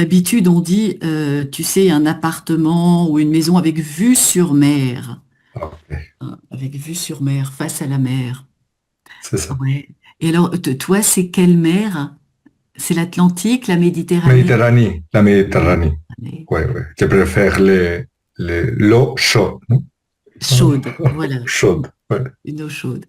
D'habitude, on dit, tu sais, un appartement ou une maison avec vue sur mer. Ok, Hein, avec vue sur mer, face à la mer. c'est ça. Ouais. Et alors, toi, c'est quelle mer? C'est l'Atlantique, la Méditerranée? Méditerranée, la Méditerranée. Méditerranée. Ouais, ouais. Je préfère l'eau chaude, non? Chaude, voilà, Chaude, ouais. une eau chaude.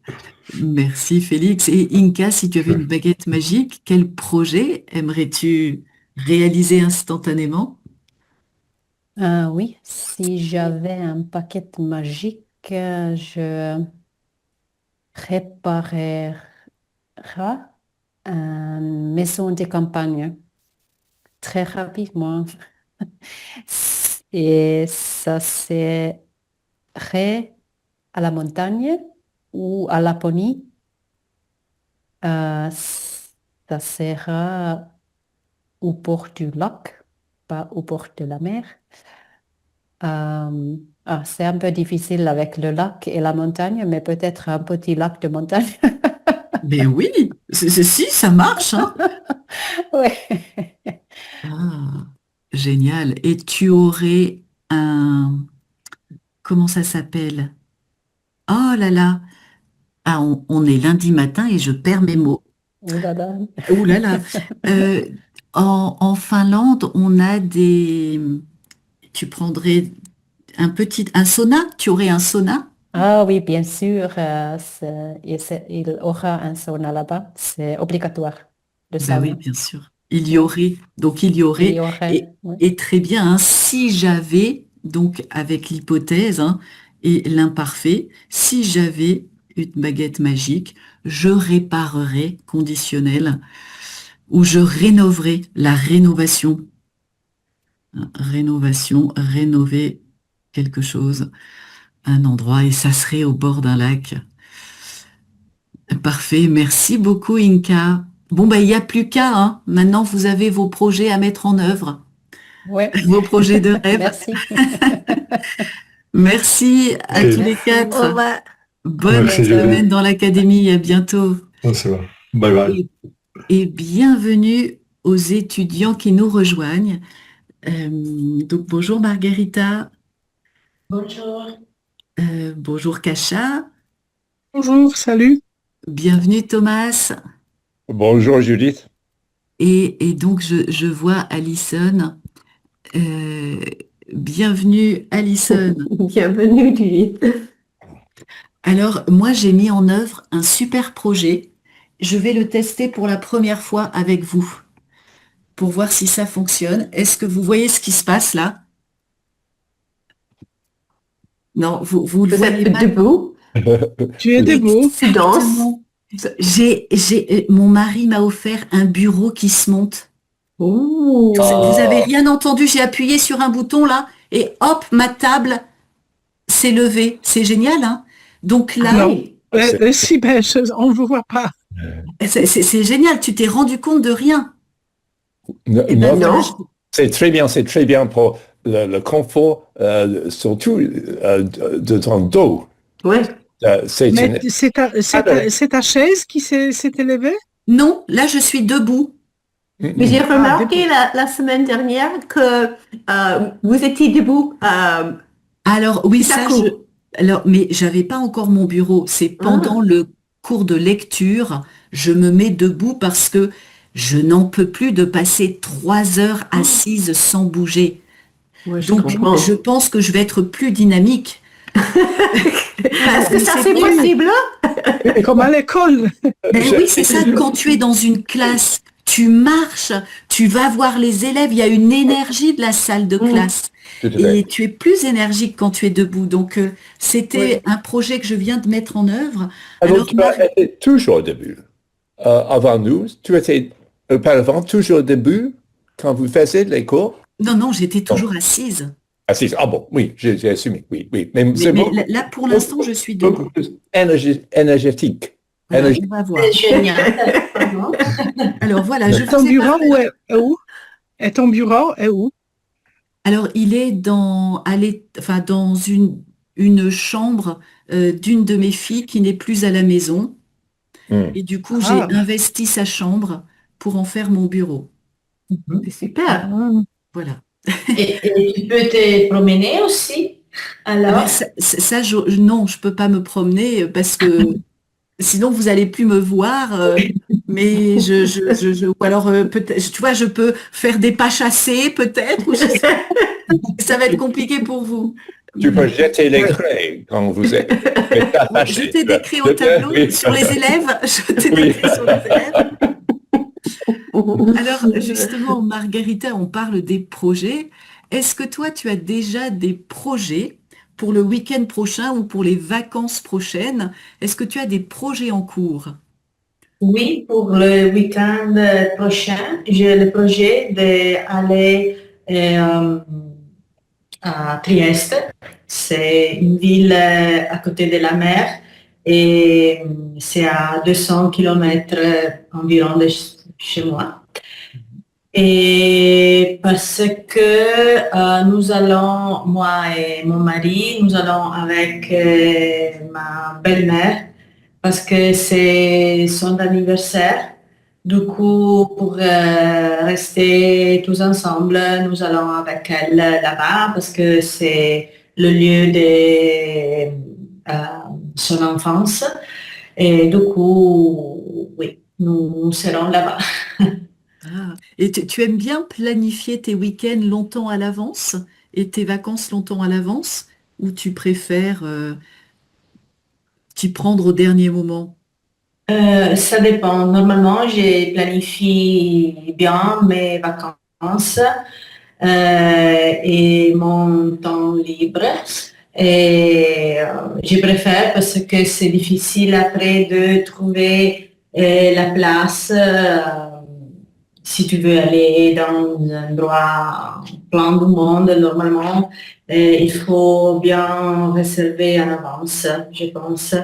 Merci Félix. Et Inka, si tu avais une baguette magique, quel projet aimerais-tu réaliser instantanément? Oui, si j'avais un paquet magique, je préparerais une maison de campagne très rapidement. Et ça serait à la montagne ou à Laponie. Ça sera au bord du lac, pas au bord de la mer. C'est un peu difficile avec le lac et la montagne, mais peut-être un petit lac de montagne. Mais oui, si, ça marche, hein? Ouais. Ah, génial. Et tu aurais un... Comment ça s'appelle? Oh là là. Ah, on est lundi matin et je perds mes mots. Ouh là là. Ouh là là. Euh, en Finlande, on a des... Tu prendrais un sauna? Tu aurais un sauna? Ah oui, bien sûr, il aura un sauna là-bas. C'est obligatoire, le Ben oui, sauna. bien sûr. Il y Oui, aurait, donc il y il aurait, y et, aurait. Oui. et très bien, hein, si j'avais, donc avec l'hypothèse, hein, et l'imparfait, si j'avais une baguette magique, je réparerais, conditionnel, ou je rénoverais la rénovation. Hein, rénovation, rénover quelque chose, un endroit, et ça serait au bord d'un lac. Parfait, merci beaucoup Inka. Bon, ben, il n'y a plus qu'à, hein. Maintenant, vous avez vos projets à mettre en œuvre, Ouais. vos projets de rêve. Merci. Merci à tous Et les Merci. Au quatre. revoir. À Bonne merci bientôt. semaine Julie. dans l'académie, à bientôt. On se va. Bye bye. Et, et bienvenue aux étudiants qui nous rejoignent. Donc bonjour Margarita, Bonjour. bonjour Kacha, Bonjour, salut. bienvenue Thomas. Bonjour Judith. Et donc je vois Alison. Euh, bienvenue Alison. Bienvenue, Judith. Alors moi j'ai mis en œuvre un super projet. Je vais le tester pour la première fois avec vous pour voir si ça fonctionne. Est-ce que vous voyez ce qui se passe là? Non, vous le Vous voyez êtes pas? debout? Tu es debout? Tu danses? Exactement. Mon mari m'a offert un bureau qui se monte. Vous avez Ouh. rien entendu, j'ai appuyé sur un bouton là et hop, ma table s'est levée. C'est génial, hein? Donc Ah là, non. C'est Si, ben, on ne vous voit pas. c'est génial, tu t'es rendu compte de rien. Et ben notre- voilà, Non. c'est très bien pour le confort, surtout de ton dos. Ouais. C'est Mais une... c'est ta chaise qui s'est élevée? non, là je suis debout. Mais j'ai Mm, remarqué Debout. la semaine dernière que vous étiez debout Alors oui, tout à ça, coup. alors, mais j'avais pas encore mon bureau. C'est pendant Ah, le cours de lecture, je me mets debout parce que je n'en peux plus de passer 3 heures assise sans bouger. moi, je Donc, je comprends. pense que je vais être plus dynamique parce Est-ce que que ça, c'est c'est vrai. possible? Ben, Comme à l'école. ben oui, c'est ça. je- Quand tu es dans une classe, tu marches, tu vas voir les élèves, il y a une énergie de la salle de Mm. classe. Tout à fait. Et tu es plus énergique quand tu es debout. Donc, c'était Oui. un projet que je viens de mettre en œuvre. Alors, Alors, tu as été toujours au début. Avant nous, tu étais auparavant toujours au début quand vous faisiez les cours? non, non, j'étais Non. toujours assise. Ah, si, ah bon, oui, j'ai assumé, oui, oui. Mais Mais, c'est mais beaucoup, là, pour l'instant, beaucoup, je suis beaucoup debout. plus énergétique. Voilà, on va C'est voir. génial. Alors, voilà, je Énergétique. Ton vous ai bureau partagé. est où? Et ton bureau est où? Alors, il est enfin, dans une chambre d'une de mes filles qui n'est plus à la maison. Hmm. Et du coup, j'ai Ah, investi sa chambre pour en faire mon bureau. C'est super. Voilà. Et tu peux te promener aussi, Ah ben, alors? non, je peux pas me promener parce que sinon vous allez plus me voir. Mais ou alors peut-être, tu vois, je peux faire des pas chassés peut-être, ou ça va être compliqué pour vous. Tu peux jeter les craies quand vous êtes Ouais, attaché. jeter des crayons au tableau Oui. sur les élèves, jeter des Oui. crayons sur les élèves. Alors, justement, Margarita, on parle des projets. Est-ce que toi, tu as déjà des projets pour le week-end prochain ou pour les vacances prochaines? Est-ce que tu as des projets en cours? Oui, pour le week-end prochain, j'ai le projet d'aller à Trieste. C'est une ville à côté de la mer et c'est à 200 kilomètres environ de chez moi. Et parce que nous allons, moi et mon mari, nous allons avec ma belle-mère parce que c'est son anniversaire. Du coup, pour rester tous ensemble, nous allons avec elle là-bas parce que c'est le lieu de son enfance. Et du coup, oui, nous serons là-bas. Ah. Et tu aimes bien planifier tes week-ends longtemps à l'avance et tes vacances longtemps à l'avance, ou tu préfères t'y prendre au dernier moment? Ça dépend. Normalement, je planifie bien mes vacances et mon temps libre. Et je préfère parce que c'est difficile après de trouver la place. Si tu veux aller dans un endroit plein de monde, normalement, il faut bien réserver en avance, je pense.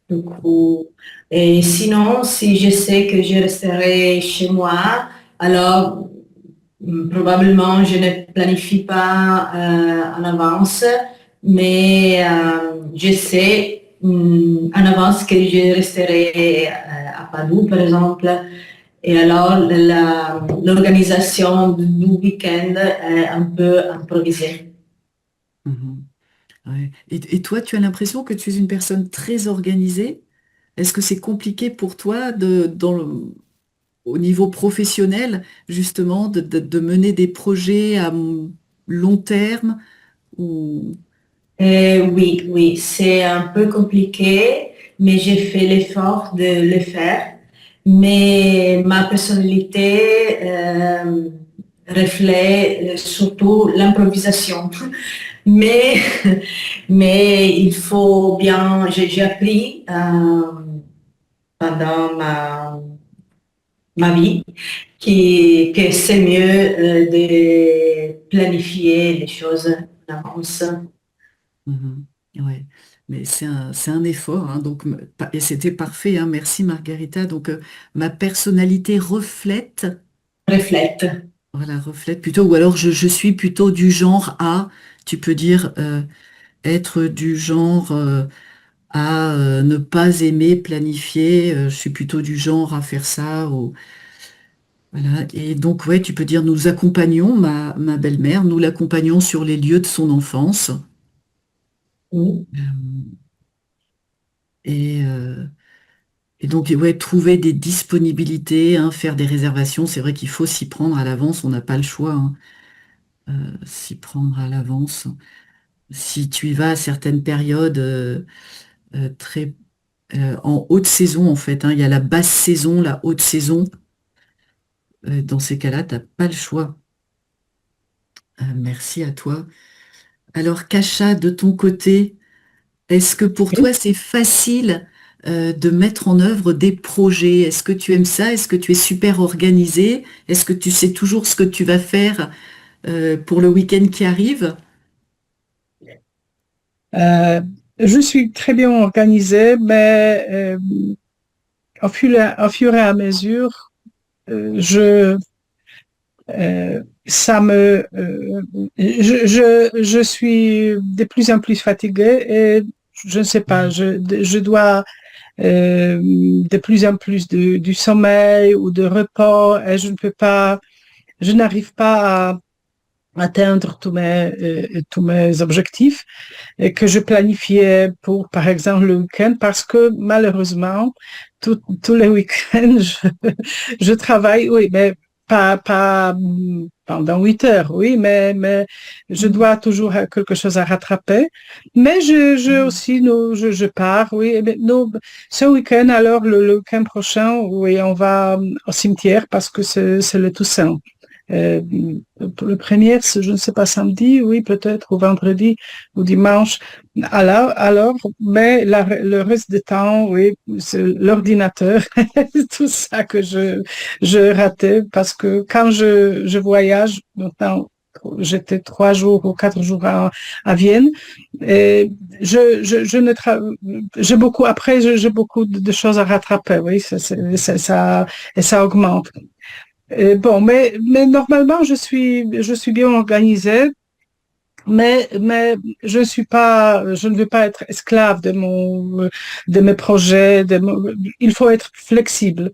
Du coup, et sinon, si je sais que je resterai chez moi, alors probablement je ne planifie pas en avance, mais je sais en avance que je resterai à Padoue, par exemple. Et alors, l'organisation du week-end est un peu improvisée. Mhm. Ouais. Et toi, tu as l'impression que tu es une personne très organisée? Est-ce que c'est compliqué pour toi au niveau professionnel, justement, de mener des projets à long terme ou... Oui, oui, c'est un peu compliqué, mais j'ai fait l'effort de le faire. Mais ma personnalité reflète surtout l'improvisation. Mais, mais il faut bien, j'ai appris pendant ma vie que c'est mieux de planifier les choses en avance. Mhm. Ouais. Mais c'est un effort, hein, donc, et c'était parfait, hein, merci Margarita. Donc, ma personnalité reflète, Reflète. voilà, reflète plutôt, ou alors je suis plutôt du genre à, tu peux dire, être du genre à ne pas aimer planifier, je suis plutôt du genre à faire ça. Voilà. Et donc, ouais, tu peux dire, nous accompagnons ma belle-mère, nous l'accompagnons sur les lieux de son enfance. Oui. Euh, Et, euh, et donc, ouais, trouver des disponibilités, hein, faire des réservations, c'est vrai qu'il faut s'y prendre à l'avance, on n'a pas le choix, hein, s'y prendre à l'avance. Si tu y vas à certaines périodes très en haute saison, en fait, hein, il y a la basse saison, la haute saison. Dans ces cas-là, tu n'as pas le choix. Merci à toi. Alors, Kacha, de ton côté, est-ce que pour toi, c'est facile de mettre en œuvre des projets? Est-ce que tu aimes ça? Est-ce que tu es super organisé? Est-ce que tu sais toujours ce que tu vas faire pour le week-end qui arrive? Euh, je suis très bien organisée, mais au fur et à mesure, je, ça me, je suis de plus en plus fatiguée et je ne sais pas, je dois de plus en plus du sommeil ou de repos et je ne peux pas je n'arrive pas à atteindre tous mes objectifs que je planifiais pour, par exemple, le week-end, parce que malheureusement, tous les week-ends, je travaille, oui, mais pas pendant 8 heures, oui, mais je dois toujours quelque chose à rattraper. Mais je aussi, je pars, oui. Mais ce week-end, alors, le week-end prochain, oui, on va au cimetière parce que c'est le Toussaint. Le premier, je ne sais pas, samedi, oui, peut-être, ou vendredi, ou dimanche. Alors, mais le reste du temps, oui, c'est l'ordinateur, tout ça que je ratais, parce que quand je voyage, maintenant, j'étais 3 jours ou 4 jours à Vienne, et j'ai beaucoup de choses à rattraper, oui, ça, et ça augmente. Bon, mais normalement, je suis bien organisée, mais je ne veux pas être esclave de mes projets, il faut être flexible.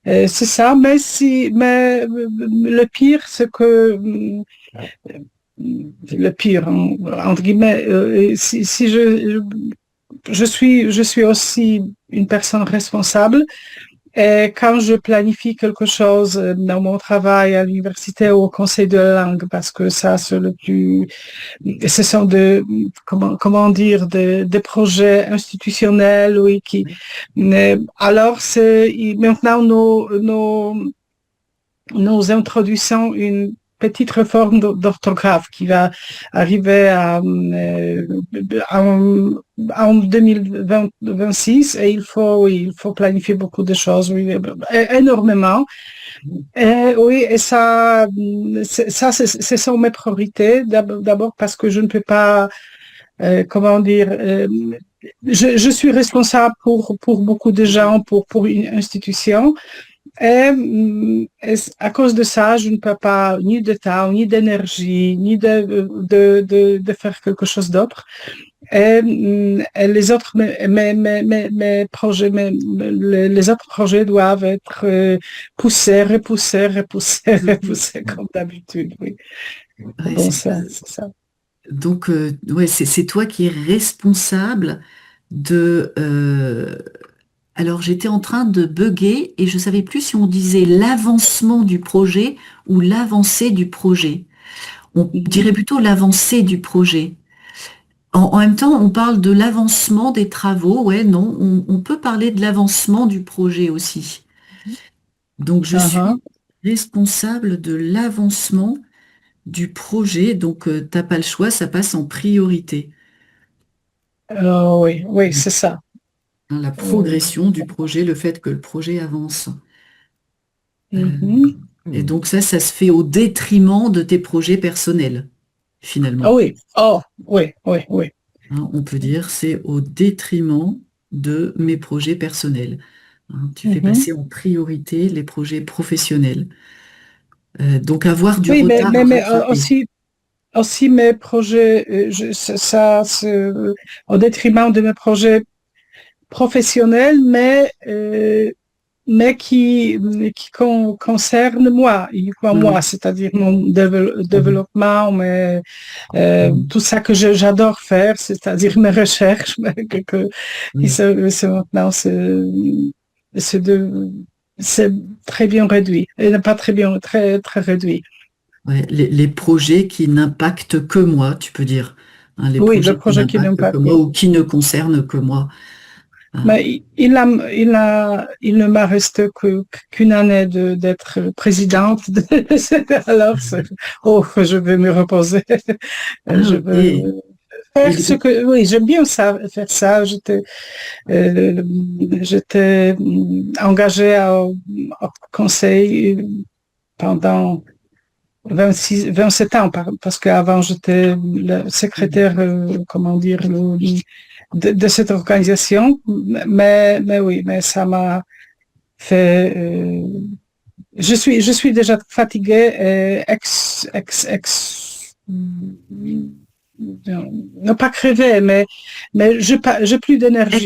C'est ça, mais le pire, c'est que, le pire, entre guillemets, si je suis aussi une personne responsable. Et quand je planifie quelque chose dans mon travail à l'université ou au conseil de la langue, parce que ça, c'est ce sont comment dire, des projets institutionnels, oui, alors maintenant nous introduisons une petite réforme d'orthographe qui va arriver en 2026 et il faut planifier beaucoup de choses, oui, énormément. Oui, et ça, ce sont mes priorités. D'abord parce que je ne peux pas, comment dire, je suis responsable pour beaucoup de gens, pour une institution. Et à cause de ça, je ne peux pas ni de temps, ni d'énergie, ni de faire quelque chose d'autre. Et les autres, mes projets, les autres projets doivent être repoussés, comme d'habitude. Oui. Ouais, Bon, c'est c'est ça. Donc, ouais, c'est toi qui es responsable de... Alors, j'étais en train de bugger et je ne savais plus si on disait l'avancement du projet ou l'avancée du projet. On dirait plutôt l'avancée du projet. En même temps, on parle de l'avancement des travaux. Ouais, non, on peut parler de l'avancement du projet aussi. Donc, je suis responsable de l'avancement du projet. Donc, t'as pas le choix, ça passe en priorité. Oui, c'est ça. Hein, la progression du projet, le fait que le projet avance. Mhm. Et donc ça se fait au détriment de tes projets personnels, finalement. Oui, oui. Hein, on peut dire c'est au détriment de mes projets personnels. Hein, tu fais Mhm. passer en priorité les projets professionnels. Donc avoir du Oui, retard à rattraper. aussi mes projets, ça, c'est au détriment de mes projets professionnels, mais qui concernent moi, uniquement moi, c'est-à-dire mon développement, tout ça que j'adore faire, c'est-à-dire mes recherches, c'est maintenant, c'est très bien réduit, et pas très bien, très, très réduit. Ouais, les projets qui n'impactent que moi, tu peux dire. Hein, les Oui, le projets qui projet qui n'impactent que n'impacte. moi ou qui ne concernent que moi. Hein. Mais il ne m'a resté qu'une année d'être présidente. Alors, je vais me reposer. Je veux Ok. faire oui, j'aime bien ça, faire ça. J'étais engagée au conseil pendant 27 ans, parce qu'avant j'étais le secrétaire, comment dire, de cette organisation, mais oui, mais ça m'a fait, je suis déjà fatiguée, non pas crever, mais j'ai plus d'énergie.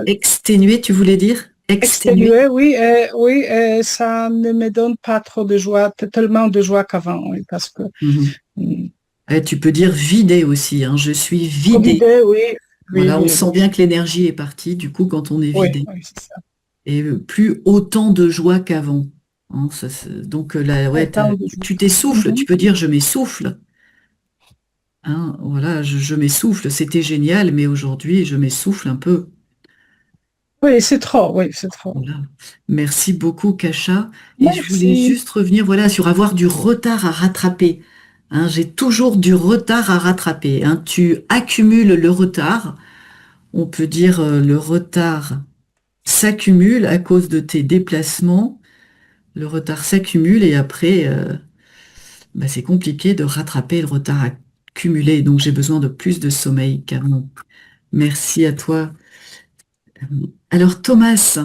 Exténué, tu voulais dire? Exténué. Oui, ça ne me donne pas trop de joie, tellement de joie qu'avant, oui, parce que Tu peux dire vidé aussi, hein. Je suis vidé. Covid, oui, Voilà, on oui, sent bien que l'énergie est partie, du coup, quand on est oui, vidé. oui, c'est ça. Et plus autant de joie qu'avant. Hein, donc là, ouais, Autant de joie. tu t'essouffles, Mhm. tu peux dire je m'essouffle. Hein, voilà, je m'essouffle, c'était génial, mais aujourd'hui, je m'essouffle un peu. Oui, c'est trop, oui, c'est trop. Voilà. Merci beaucoup, Kacha. Et je voulais Merci. juste revenir, voilà, sur avoir du retard à rattraper. Hein, j'ai toujours du retard à rattraper. Hein. Tu accumules le retard. On peut dire le retard s'accumule à cause de tes déplacements. Le retard s'accumule et après, c'est compliqué de rattraper le retard accumulé. Donc, j'ai besoin de plus de sommeil qu'avant. Merci à toi. Alors, Thomas,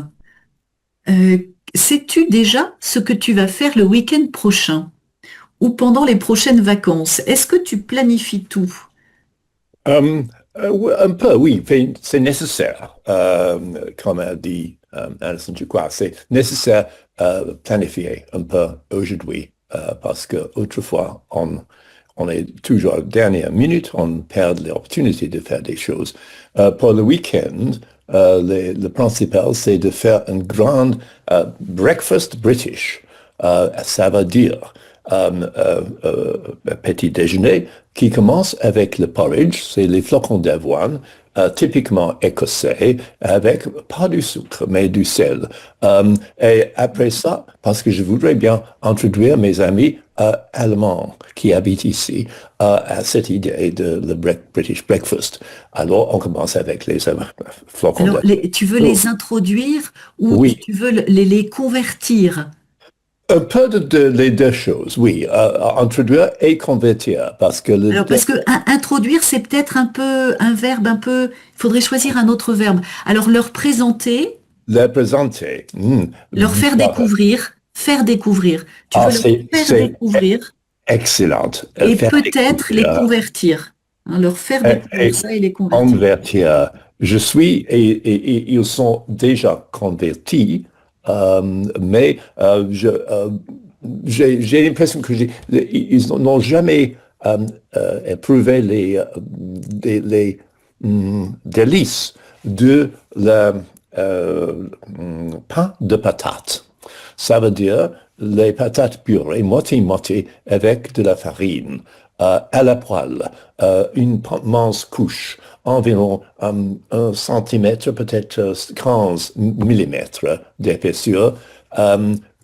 sais-tu déjà ce que tu vas faire le week-end prochain ou pendant les prochaines vacances? Est-ce que tu planifies tout? Un peu, oui, c'est nécessaire, comme a dit Alison, je crois, c'est nécessaire planifier un peu aujourd'hui, parce que autrefois, on est toujours à la dernière minute, on perd l'opportunité de faire des choses. Pour le week-end, le principal, c'est de faire un grand breakfast British. Ça veut dire petit déjeuner qui commence avec le porridge, c'est les flocons d'avoine, typiquement écossais, avec pas du sucre, mais du sel. Et après ça, parce que je voudrais bien introduire mes amis allemands qui habitent ici à cette idée de le British breakfast. Alors, on commence avec les flocons Alors, d'avoine. tu veux les introduire ou Oui. tu veux les convertir? Un peu les deux choses, oui. Introduire et convertir, parce que Parce que introduire, c'est peut-être un peu un verbe un peu. Il faudrait choisir un autre verbe. Alors leur présenter, le présenter, leur faire découvrir, faire découvrir. Tu veux leur faire c'est découvrir excellente. et Faire peut-être les découvrir convertir. Hein, leur faire découvrir ça et les convertir. convertir. Je suis et ils sont déjà convertis, mais j'ai l'impression que ils n'ont jamais éprouvé les délices de le pain de patates. Ça veut dire les patates purées, moitié-moitié, avec de la farine, à la poêle, une mince couche, environ 1 centimètre, peut-être 15 millimètres d'épaisseur,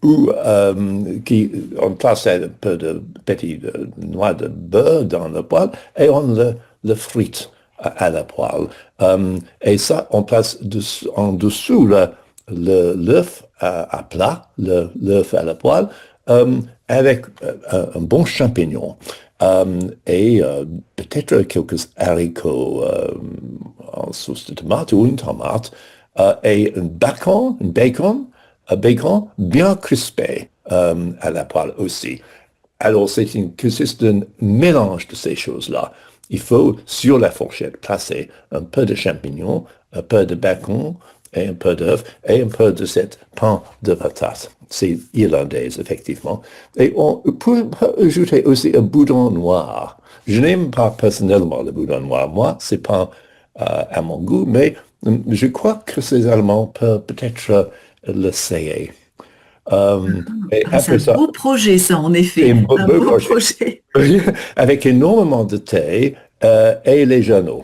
où on place un peu de petites noix de beurre dans la poêle et on le frite à la poêle. Et ça, on place en dessous l'œuf à plat, l'œuf à la poêle, avec un bon champignon. Et peut-être quelques haricots en sauce de tomate ou une tomate, et un bacon bien crispé à la poêle aussi. Alors, c'est un mélange de ces choses-là. Il faut, sur la fourchette, placer un peu de champignons, un peu de bacon, et un peu d'œuf, et un peu de cette pain de patates. C'est irlandais, effectivement. Et on peut ajouter aussi un boudin noir. Je n'aime pas personnellement le boudin noir. Moi, c'est pas à mon goût, mais je crois que ces Allemands peuvent peut-être l'essayer. C'est un beau projet, ça, en effet. Un beau projet. Avec énormément de thé et les journaux.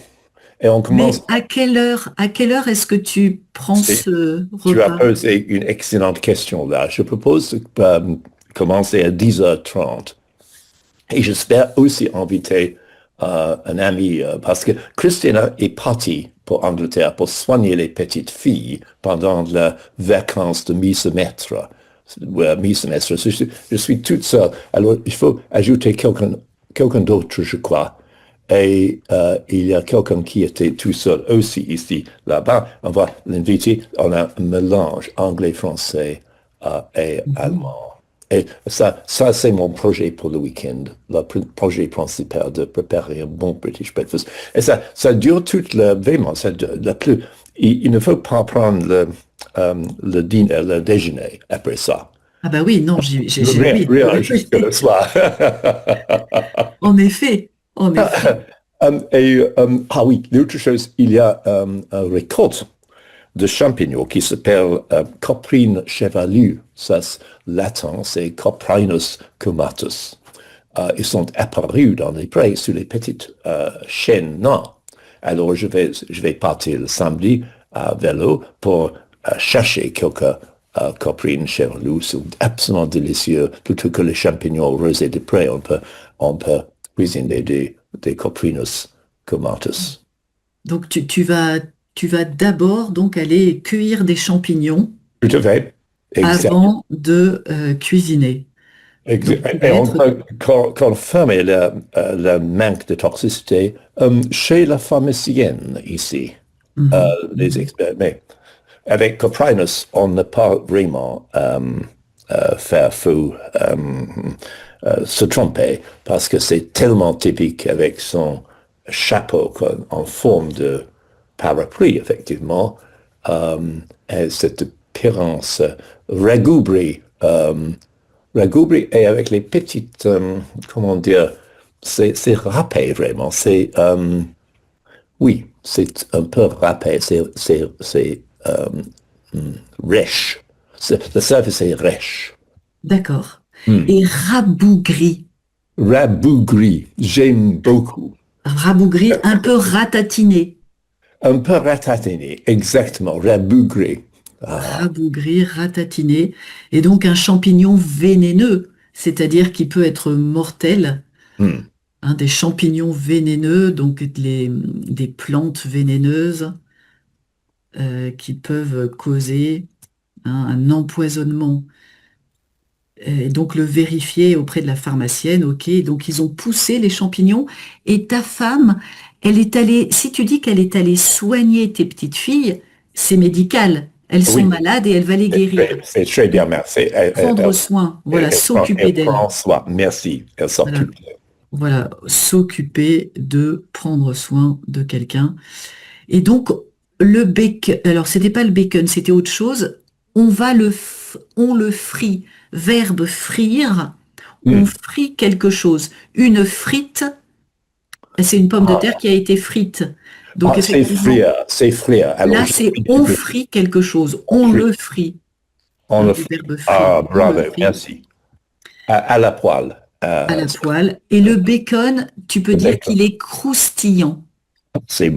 Et on commence. Mais à quelle heure est-ce que tu prends ce repas? Tu as posé une excellente question là. Je propose de commencer à 10h30. Et j'espère aussi inviter un ami, parce que Christina est partie pour Angleterre pour soigner les petites filles pendant les vacances de mi-semestre. Je suis toute seule. Alors, il faut ajouter quelqu'un d'autre, je crois. Et il y a quelqu'un qui était tout seul aussi ici, là-bas. On va l'inviter. On a un mélange anglais-français et allemand. Et ça c'est mon projet pour le week-end. Le projet principal de préparer un bon British breakfast. Et ça dure toute vraiment, il ne faut pas prendre le déjeuner après ça. Ah bah oui, non, Rien, oui, rien jusqu'à le soir. en effet, en effet. Ah oui, l'autre chose, il y a un récolte de champignons qui s'appelle Coprine chevalue. Ça, latin, c'est Coprinus cumatus. Ils sont apparus dans les prés sur les petites chênes nains. Alors, je vais partir le samedi à vélo pour chercher quelques coprines chevalues. C'est absolument délicieux. Plutôt que les champignons rosés des prés, on peut cuisiner des coprinus cumatus. Donc tu vas d'abord donc aller cueillir des champignons Tout à fait. Exact. avant de cuisiner. Donc, Et on peut confirmer le manque de toxicité chez la pharmacienne ici. Les experts. Mais avec Coprinus, on ne peut pas vraiment faire fou, se tromper, parce que c'est tellement typique avec son chapeau en forme de parapluie, effectivement, et cette apparence ragoubrie, et avec les petites, comment dire, c'est râpé vraiment, oui, c'est un peu râpé, c'est rêche, le surface est rêche. D'accord. Et rabougri. Rabougri, j'aime beaucoup. Rabougri, un peu ratatiné. Un peu ratatiné, exactement, rabougri. Rabougri, ratatiné. Et donc un champignon vénéneux, c'est-à-dire qui peut être mortel. Des champignons vénéneux, donc des plantes vénéneuses qui peuvent causer un empoisonnement. Et donc le vérifier auprès de la pharmacienne, ok, donc ils ont poussé les champignons, et ta femme, elle est allée, si tu dis qu'elle est allée soigner tes petites filles, c'est médical, elles sont malades et elle va les guérir. C'est très bien, merci. Prendre soin, voilà, s'occuper d'elles. Prendre soin, merci, elle s'occupe. Voilà, s'occuper de prendre soin de quelqu'un. Et donc, le bacon, alors c'était pas le bacon, c'était autre chose, on le frit. Verbe frire, on frit quelque chose. Une frite, c'est une pomme de terre qui a été frite. Donc c'est frire. Alors, là, c'est on frit quelque chose, on le frit. On le frit. Bravo, merci. À la poêle. À la poêle. Et le bacon, tu peux dire qu'il est croustillant. C'est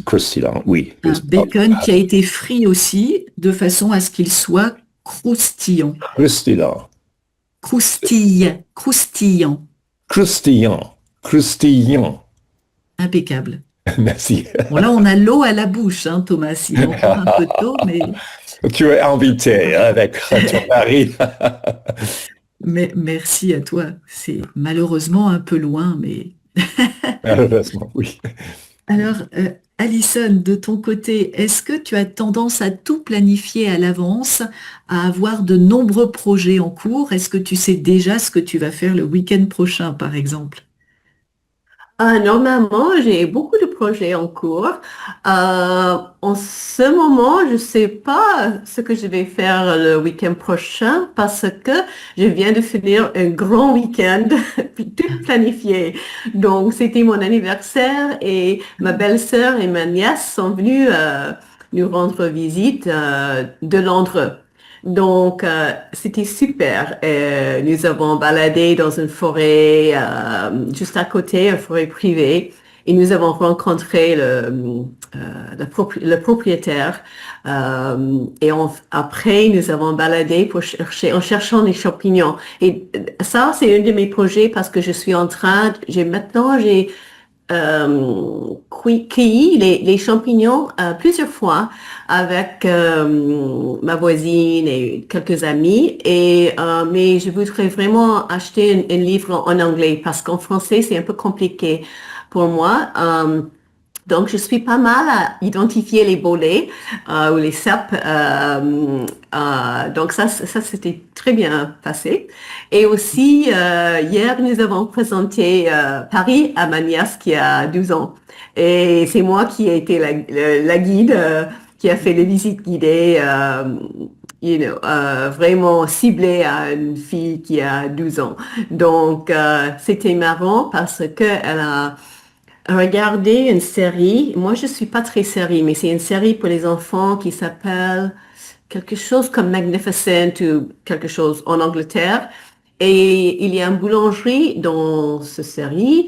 croustillant, oui. Un bacon qui a été frit aussi, de façon à ce qu'il soit croustillant. Croustillant. Croustillant. Croustillant. Impeccable. Merci. Bon, là, on a l'eau à la bouche, Thomas. Il en prend un peu d'eau, mais... Tu es invité avec ton mari. Mais merci à toi. C'est malheureusement un peu loin, mais... Malheureusement, oui. Alors, Alison, de ton côté, est-ce que tu as tendance à tout planifier à l'avance, à avoir de nombreux projets en cours? Est-ce que tu sais déjà ce que tu vas faire le week-end prochain, par exemple? Normalement, j'ai beaucoup de projets en cours. En ce moment, je ne sais pas ce que je vais faire le week-end prochain parce que je viens de finir un grand week-end tout planifié. Donc, c'était mon anniversaire et ma belle-sœur et ma nièce sont venues nous rendre visite de Londres. Donc, c'était super. Nous avons baladé dans une forêt juste à côté, une forêt privée, et nous avons rencontré le propriétaire. Et après, nous avons baladé en cherchant des champignons. Et ça, c'est un de mes projets parce que je suis en train, j'ai cueilli les champignons plusieurs fois avec ma voisine et quelques amis mais je voudrais vraiment acheter un livre en anglais parce qu'en français c'est un peu compliqué pour moi. Donc, je suis pas mal à identifier les bolets ou les cèpes. Donc, ça c'était très bien passé. Et aussi, hier, nous avons présenté Paris à ma nièce qui a 12 ans. Et c'est moi qui ai été la guide qui a fait les visites guidées, vraiment ciblées à une fille qui a 12 ans. Donc, c'était marrant parce que elle a regardé une série. Moi, je suis pas très série, mais c'est une série pour les enfants qui s'appelle quelque chose comme Magnificent ou quelque chose en Angleterre. Et il y a une boulangerie dans cette série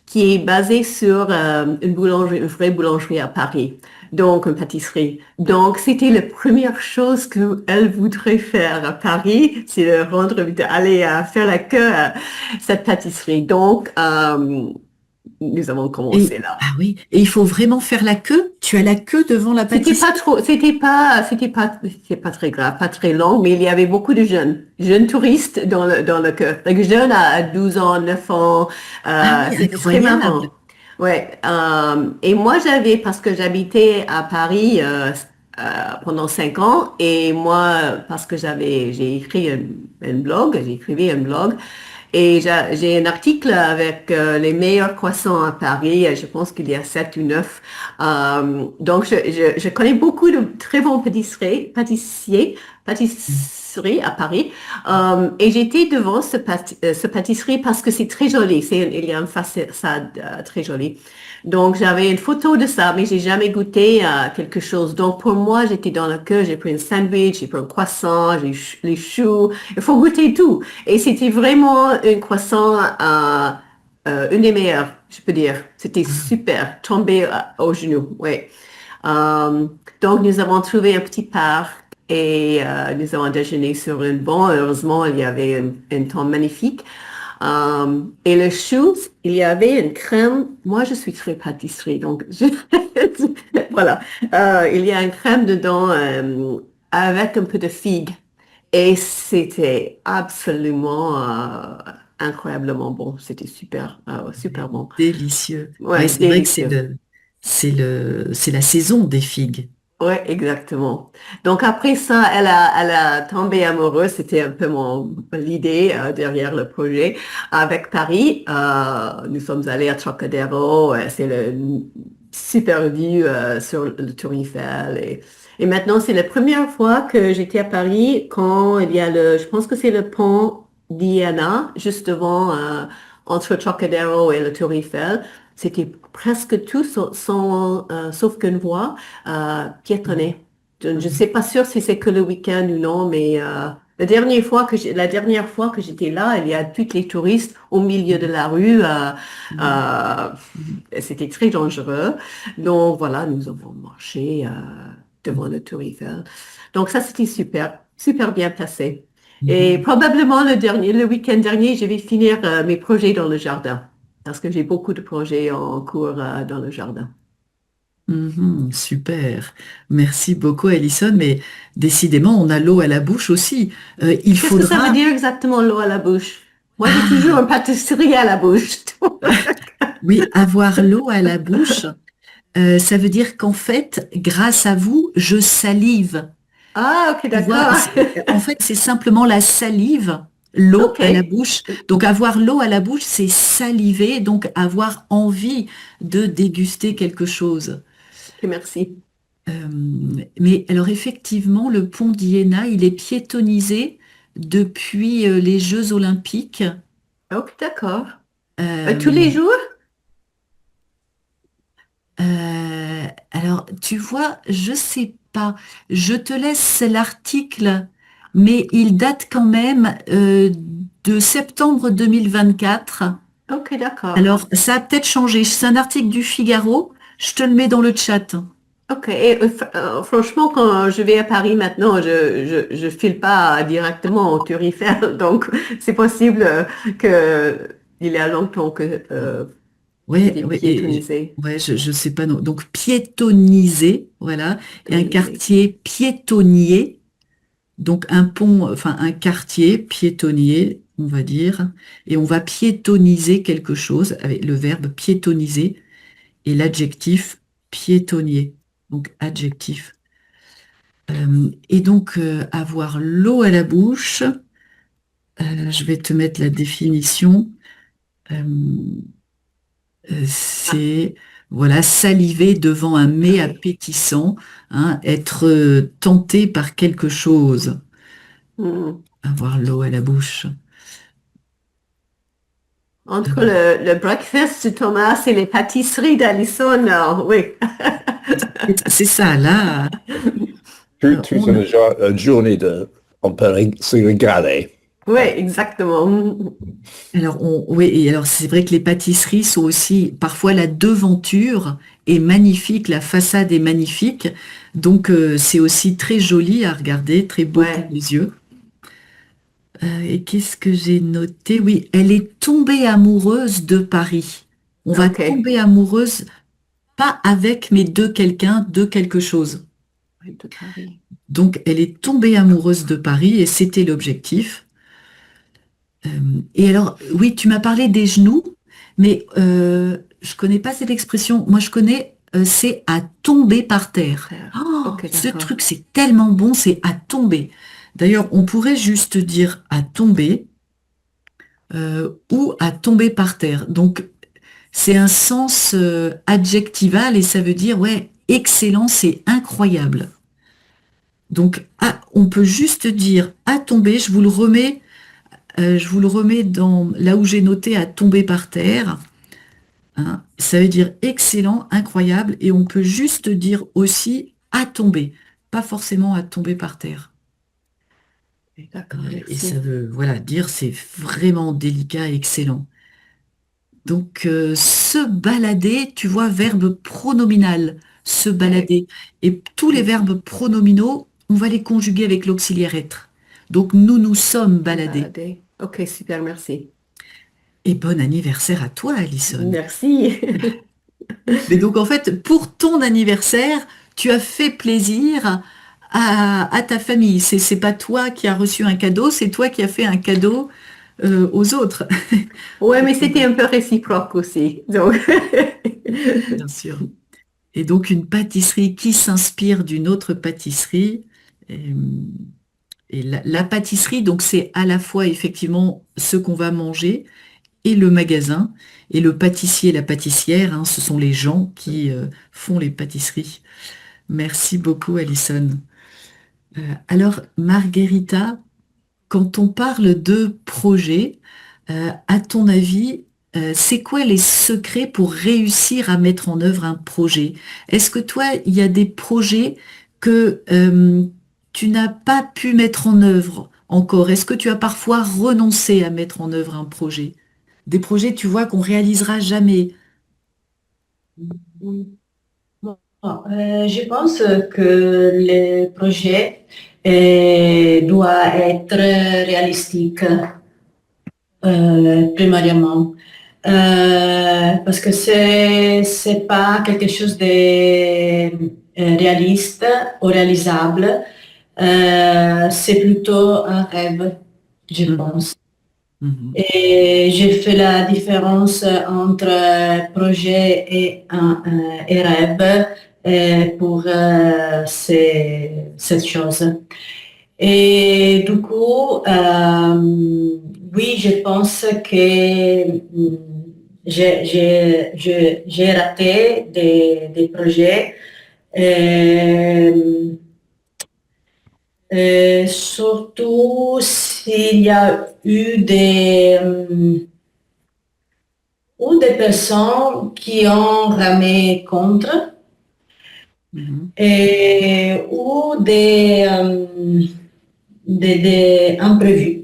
qui est basée sur une vraie boulangerie à Paris. Donc, une pâtisserie. Donc, c'était la première chose qu'elle voudrait faire à Paris, c'est aller faire la queue à cette pâtisserie. Donc, nous avons commencé Et, là. ah oui, et il faut vraiment faire la queue? Tu as la queue devant la C'était pâtisserie? pas trop, c'était pas très grave, pas très long, mais il y avait beaucoup de jeunes touristes dans le queue. Les jeunes à 12 ans, 9 ans, Ah oui, c'était très incroyable. marrant. Ouais, et moi parce que j'habitais à Paris pendant 5 ans, et moi parce que j'ai écrit j'ai écrivé un blog, et j'ai un article avec les meilleurs croissants à Paris. Je pense qu'il y a 7 ou 9. Donc, je connais beaucoup de très bons pâtisseries à Paris. Et j'étais devant ce pâtisserie parce que c'est très joli. Il y a une façade très jolie. Donc, j'avais une photo de ça, mais j'ai jamais goûté quelque chose. Donc, pour moi, j'étais dans la queue, j'ai pris un sandwich, j'ai pris un croissant, j'ai les choux. Il faut goûter tout. Et c'était vraiment un croissant, une des meilleures, je peux dire. C'était super, tombé aux genoux, ouais. Donc, nous avons trouvé un petit parc et nous avons déjeuné sur un banc. Heureusement, il y avait un temps magnifique. Et le chou, il y avait une crème. Moi, je suis très pâtisserie, donc voilà. Il y a une crème dedans avec un peu de figue. Et c'était absolument incroyablement bon. C'était super, super bon. Délicieux. Ouais, Ouais, c'est vrai que délicieux. c'est la saison des figues. Ouais, exactement. Donc après ça, elle a tombé amoureuse. C'était un peu l'idée derrière le projet. Avec Paris, nous sommes allés à Trocadéro. C'est le super vue sur le Tour Eiffel. Et maintenant, c'est la première fois que j'étais à Paris quand il y a je pense que c'est le pont d'Iéna, juste devant, entre Trocadéro et le Tour Eiffel. C'était presque tout sauf qu'une voie piétonner. Je ne sais pas sûre si c'est que le week-end ou non, mais la dernière fois que j'étais là, il y a tous les touristes au milieu de la rue. C'était très dangereux. Donc voilà, nous avons marché devant le Tour Eiffel. Donc ça, c'était super, super bien passé. Et probablement le week-end dernier, je vais finir mes projets dans le jardin, parce que j'ai beaucoup de projets en cours dans le jardin. Mhm, super. Merci beaucoup, Alison. Mais décidément, on a l'eau à la bouche aussi. Il Qu'est-ce que ça veut faudra. dire exactement l'eau à la bouche? Moi, j'ai toujours Ah, une pâtisserie à la bouche. oui, avoir l'eau à la bouche, ça veut dire qu'en fait, grâce à vous, je salive. Ah, ok, Tu vois, d'accord. en fait, c'est simplement la salive, l'eau Ok, à la bouche. Donc, avoir l'eau à la bouche, c'est saliver, donc avoir envie de déguster quelque chose. ok, merci. Mais alors, effectivement, le pont d'Iéna, il est piétonnisé depuis les Jeux Olympiques. Ok, d'accord. Tous Euh, les jours? alors, tu vois, je sais pas. Je te laisse l'article, mais il date quand même de septembre 2024. Ok, d'accord. Alors, ça a peut-être changé. C'est un article du Figaro. Je te le mets dans le chat. Ok, et franchement, quand je vais à Paris maintenant, je file pas directement au Tour Eiffel, donc c'est possible que il y a longtemps que Ouais, c'était ouais, piétonnisé. ouais, je sais pas non. Donc piétonnisé, voilà, et un Piétonnisé. quartier piétonnier. Donc un pont, enfin un quartier piétonnier, on va dire, et on va piétonniser quelque chose avec le verbe piétonniser et l'adjectif piétonnier. Donc adjectif. Et donc avoir l'eau à la bouche, je vais te mettre la définition. Euh, C'est voilà, saliver devant un mets appétissant, hein, être tenté par quelque chose, Hmm. avoir l'eau à la bouche. Entre le breakfast de Thomas et les pâtisseries d'Alison, oui. C'est ça, là. Toute une journée on peut se régaler. Oui, exactement. Alors, oui, et alors c'est vrai que les pâtisseries sont aussi, parfois la devanture est magnifique, la façade est magnifique, donc c'est aussi très joli à regarder, très beau pour Ouais. les yeux. Et qu'est-ce que j'ai noté? Oui, elle est tombée amoureuse de Paris. On va Ok. tomber amoureuse, pas avec, mais de quelqu'un, de quelque chose. Oui, de Paris. Donc, elle est tombée amoureuse de Paris et c'était l'objectif. Euh, et alors, oui, tu m'as parlé des genoux, mais je connais pas cette expression. Moi, je connais, c'est à tomber par terre. Oh, Ok, ce d'accord. truc, c'est tellement bon, c'est à tomber. D'ailleurs, on pourrait juste dire à tomber ou à tomber par terre. Donc, c'est un sens adjectival et ça veut dire, ouais, excellent, c'est incroyable. Donc, on peut juste dire à tomber, je vous le remets dans là où j'ai noté à tomber par terre, hein. Ça veut dire excellent, incroyable, et on peut juste dire aussi à tomber, pas forcément à tomber par terre. D'accord, Et ça merci. veut, voilà, dire c'est vraiment délicat, excellent. Donc, se balader, tu vois, verbe pronominal, se Ok. balader. Et tous les verbes pronominaux, on va les conjuguer avec l'auxiliaire être. Donc, nous nous sommes Me baladés. balader. Ok, super, merci. Et bon anniversaire à toi, Alison. Merci. Mais donc, en fait, pour ton anniversaire, tu as fait plaisir à ta famille. C'est pas toi qui as reçu un cadeau, c'est toi qui as fait un cadeau aux autres. Ouais, mais c'était un peu réciproque aussi. Donc, Bien sûr. Et donc une pâtisserie qui s'inspire d'une autre pâtisserie. Et la pâtisserie, donc c'est à la fois effectivement ce qu'on va manger et le magasin. Et le pâtissier, la pâtissière, hein, ce sont les gens qui font les pâtisseries. Merci beaucoup, Alison. Alors, Margherita, quand on parle de projet, à ton avis, c'est quoi les secrets pour réussir à mettre en œuvre un projet? Est-ce que toi, il y a des projets que tu n'as pas pu mettre en œuvre encore? Est-ce que tu as parfois renoncé à mettre en œuvre un projet? Des projets, tu vois, qu'on réalisera jamais. Bon, je pense que le projet doit être réalistique, primariement. Parce que c'est pas quelque chose de réaliste ou réalisable. C'est plutôt un rêve, je Mhm, pense. mhm, Et j'ai fait la différence entre projet et rêve pour cette chose. Et du coup, oui, je pense que j'ai raté des projets. Euh, surtout s'il y a eu ou des personnes qui ont ramé contre mhm. ou des imprévus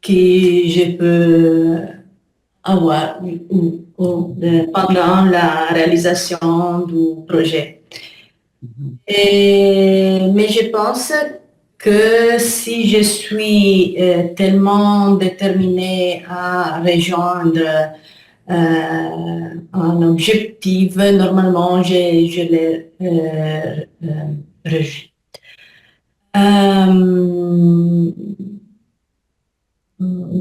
que je peux avoir pendant la réalisation du projet. Mhm. Mais je pense que si je suis tellement déterminée à rejoindre un objectif, normalement, je l'ai rejoint.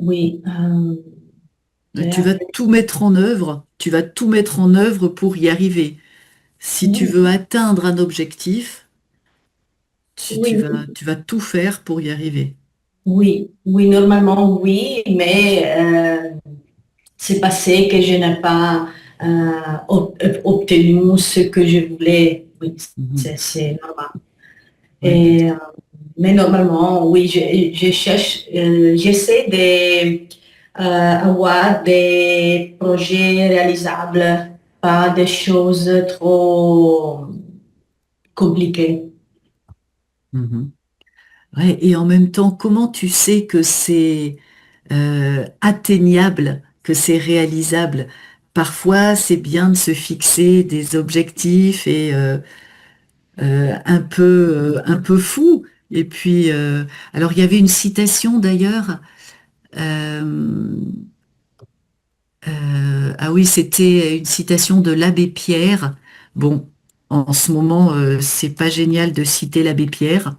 Oui. Tu vas tout mettre en œuvre, tu vas tout mettre en œuvre pour y arriver. Si tu Oui, veux atteindre un objectif, oui, tu vas tout faire pour y arriver. oui, normalement oui, mais c'est passé que je n'ai pas obtenu ce que je voulais. Oui, c'est normal. Et, mais normalement, oui, je cherche, j'essaie d'avoir des projets réalisables, pas des choses trop compliquées. Ouais, et en même temps, comment tu sais que c'est atteignable, que c'est réalisable? Parfois, c'est bien de se fixer des objectifs et un peu fou. Et puis, alors il y avait une citation d'ailleurs. euh, ah oui, c'était une citation de l'abbé Pierre. Bon, en ce moment, c'est pas génial de citer l'abbé Pierre,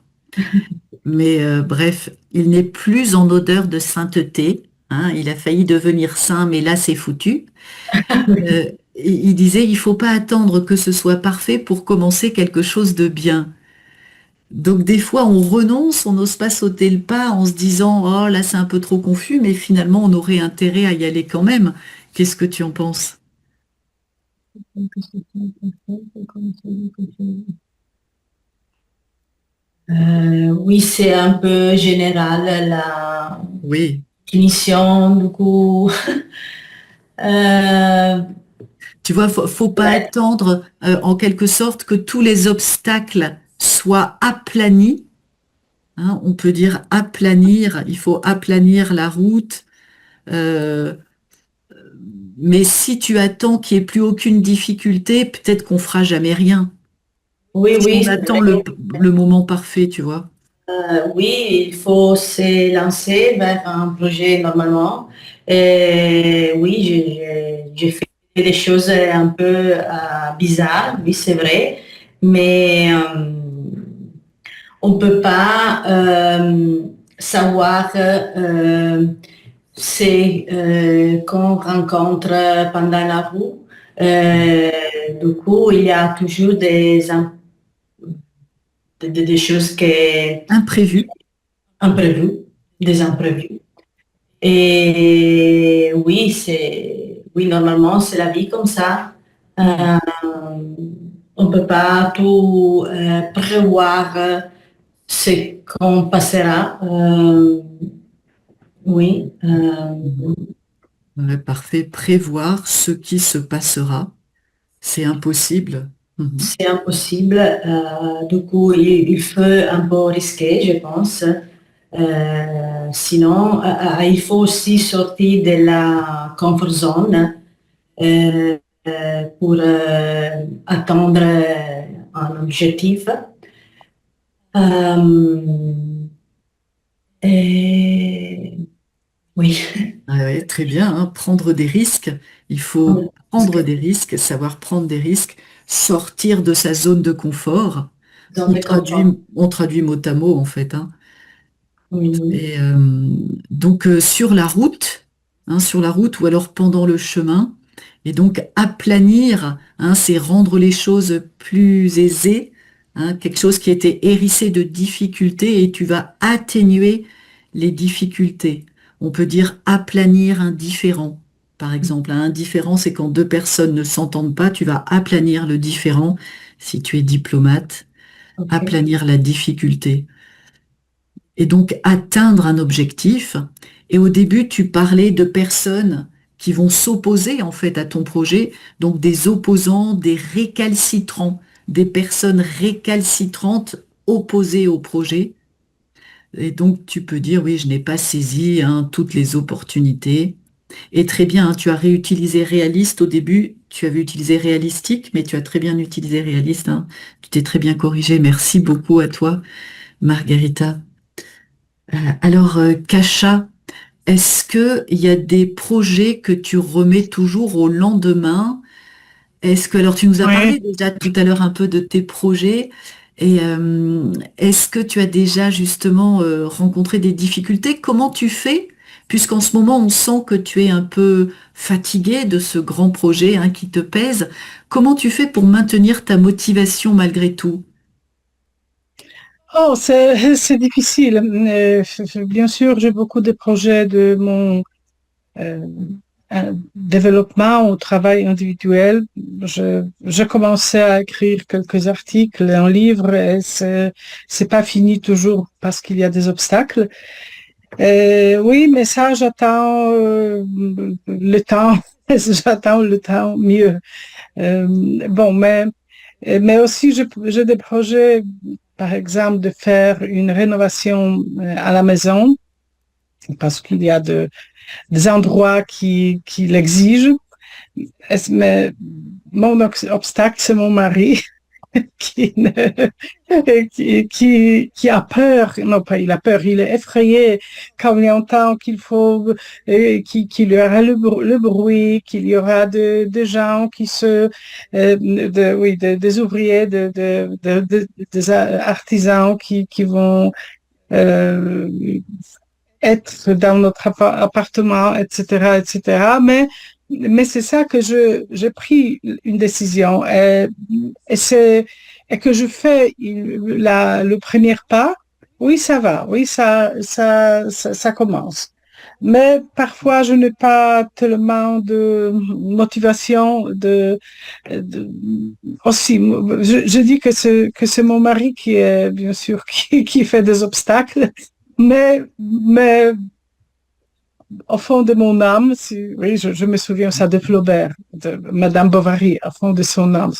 mais bref, il n'est plus en odeur de sainteté. Hein, il a failli devenir saint, mais là, c'est foutu. Il disait, il faut pas attendre que ce soit parfait pour commencer quelque chose de bien. Donc des fois, on renonce, on n'ose pas sauter le pas en se disant, oh là, c'est un peu trop confus, mais finalement, on aurait intérêt à y aller quand même. Qu'est-ce que tu en penses? Oui, c'est un peu général la Oui, définition, du coup. Euh, tu vois, faut pas ouais, attendre en quelque sorte que tous les obstacles soient aplanis. Hein, on peut dire aplanir, il faut aplanir la route. euh, mais si tu attends qu'il n'y ait plus aucune difficulté, peut-être qu'on fera jamais rien. oui, Si oui, on c'est attend vrai. le moment parfait, tu vois. Oui, il faut se lancer vers un projet normalement. Et oui, j'ai fait des choses un peu bizarres, oui, c'est vrai, mais on ne peut pas savoir ce qu'on rencontre pendant la route. Euh, du coup, il y a toujours des choses Imprévu. imprévues, des imprévus. Et oui, oui, normalement, c'est la vie comme ça. Euh, on ne peut pas tout prévoir ce qu'on passera. Oui, Ouais, parfait. Prévoir ce qui se passera, c'est impossible. Mhm. c'est impossible. Du coup, il faut un peu risquer, je pense. Sinon, il faut aussi sortir de la comfort zone pour atteindre un objectif. Euh, et oui. Ah ouais, très bien, hein. Prendre des risques. Il faut prendre des risques, savoir prendre des risques, sortir de sa zone de confort. Zone de confort. On traduit mot à mot, en fait. Hein. Oui, oui. Et donc sur la route ou alors pendant le chemin, et donc aplanir, hein, c'est rendre les choses plus aisées, hein, quelque chose qui était hérissé de difficultés et tu vas atténuer les difficultés. On peut dire aplanir un différend, par exemple. Un différend, c'est quand deux personnes ne s'entendent pas, tu vas aplanir le différend, si tu es diplomate, OK. aplanir la difficulté et donc atteindre un objectif. Et au début, tu parlais de personnes qui vont s'opposer en fait à ton projet, donc des opposants, des récalcitrants, des personnes récalcitrantes opposées au projet. Et donc tu peux dire, oui, je n'ai pas saisi hein, toutes les opportunités. Et très bien, hein, tu as réutilisé réaliste au début, tu avais utilisé réalistique, mais tu as très bien utilisé réaliste. Hein. Tu t'es très bien corrigé. Merci beaucoup à toi, Margarita. Alors, Kacha, est-ce qu'il y a des projets que tu remets toujours au lendemain? Alors tu nous as Oui. parlé déjà tout à l'heure un peu de tes projets, et est-ce que tu as déjà justement rencontré des difficultés? Comment tu fais? Puisqu'en ce moment, on sent que tu es un peu fatigué de ce grand projet hein, qui te pèse. Comment tu fais pour maintenir ta motivation malgré tout? Oh, c'est difficile. Bien sûr, j'ai beaucoup de projets de mon euh, développement, au travail individuel. Je commençais à écrire quelques articles, un livre, et c'est pas fini toujours parce qu'il y a des obstacles. Oui, mais ça, j'attends le temps, j'attends le temps mieux. Bon, mais aussi, j'ai des projets, par exemple, de faire une rénovation à la maison, parce qu'il y a des endroits qui l'exigent. Mais mon obstacle, c'est mon mari qui, qui a peur. Non, pas il a peur, il est effrayé quand il entend qu'il faut, qu'il y aura le bruit, qu'il y aura des gens qui des ouvriers, des artisans qui vont être dans notre appartement, etc., etc. Mais c'est ça que j'ai pris une décision et que je fais le premier pas. Oui, ça va. Oui, ça commence. Mais parfois, je n'ai pas tellement de motivation aussi. Je dis que c'est mon mari qui est, bien sûr, qui fait des obstacles. Mais au fond de mon âme, oui, je me souviens ça de Flaubert, de Madame Bovary, au fond de son âme.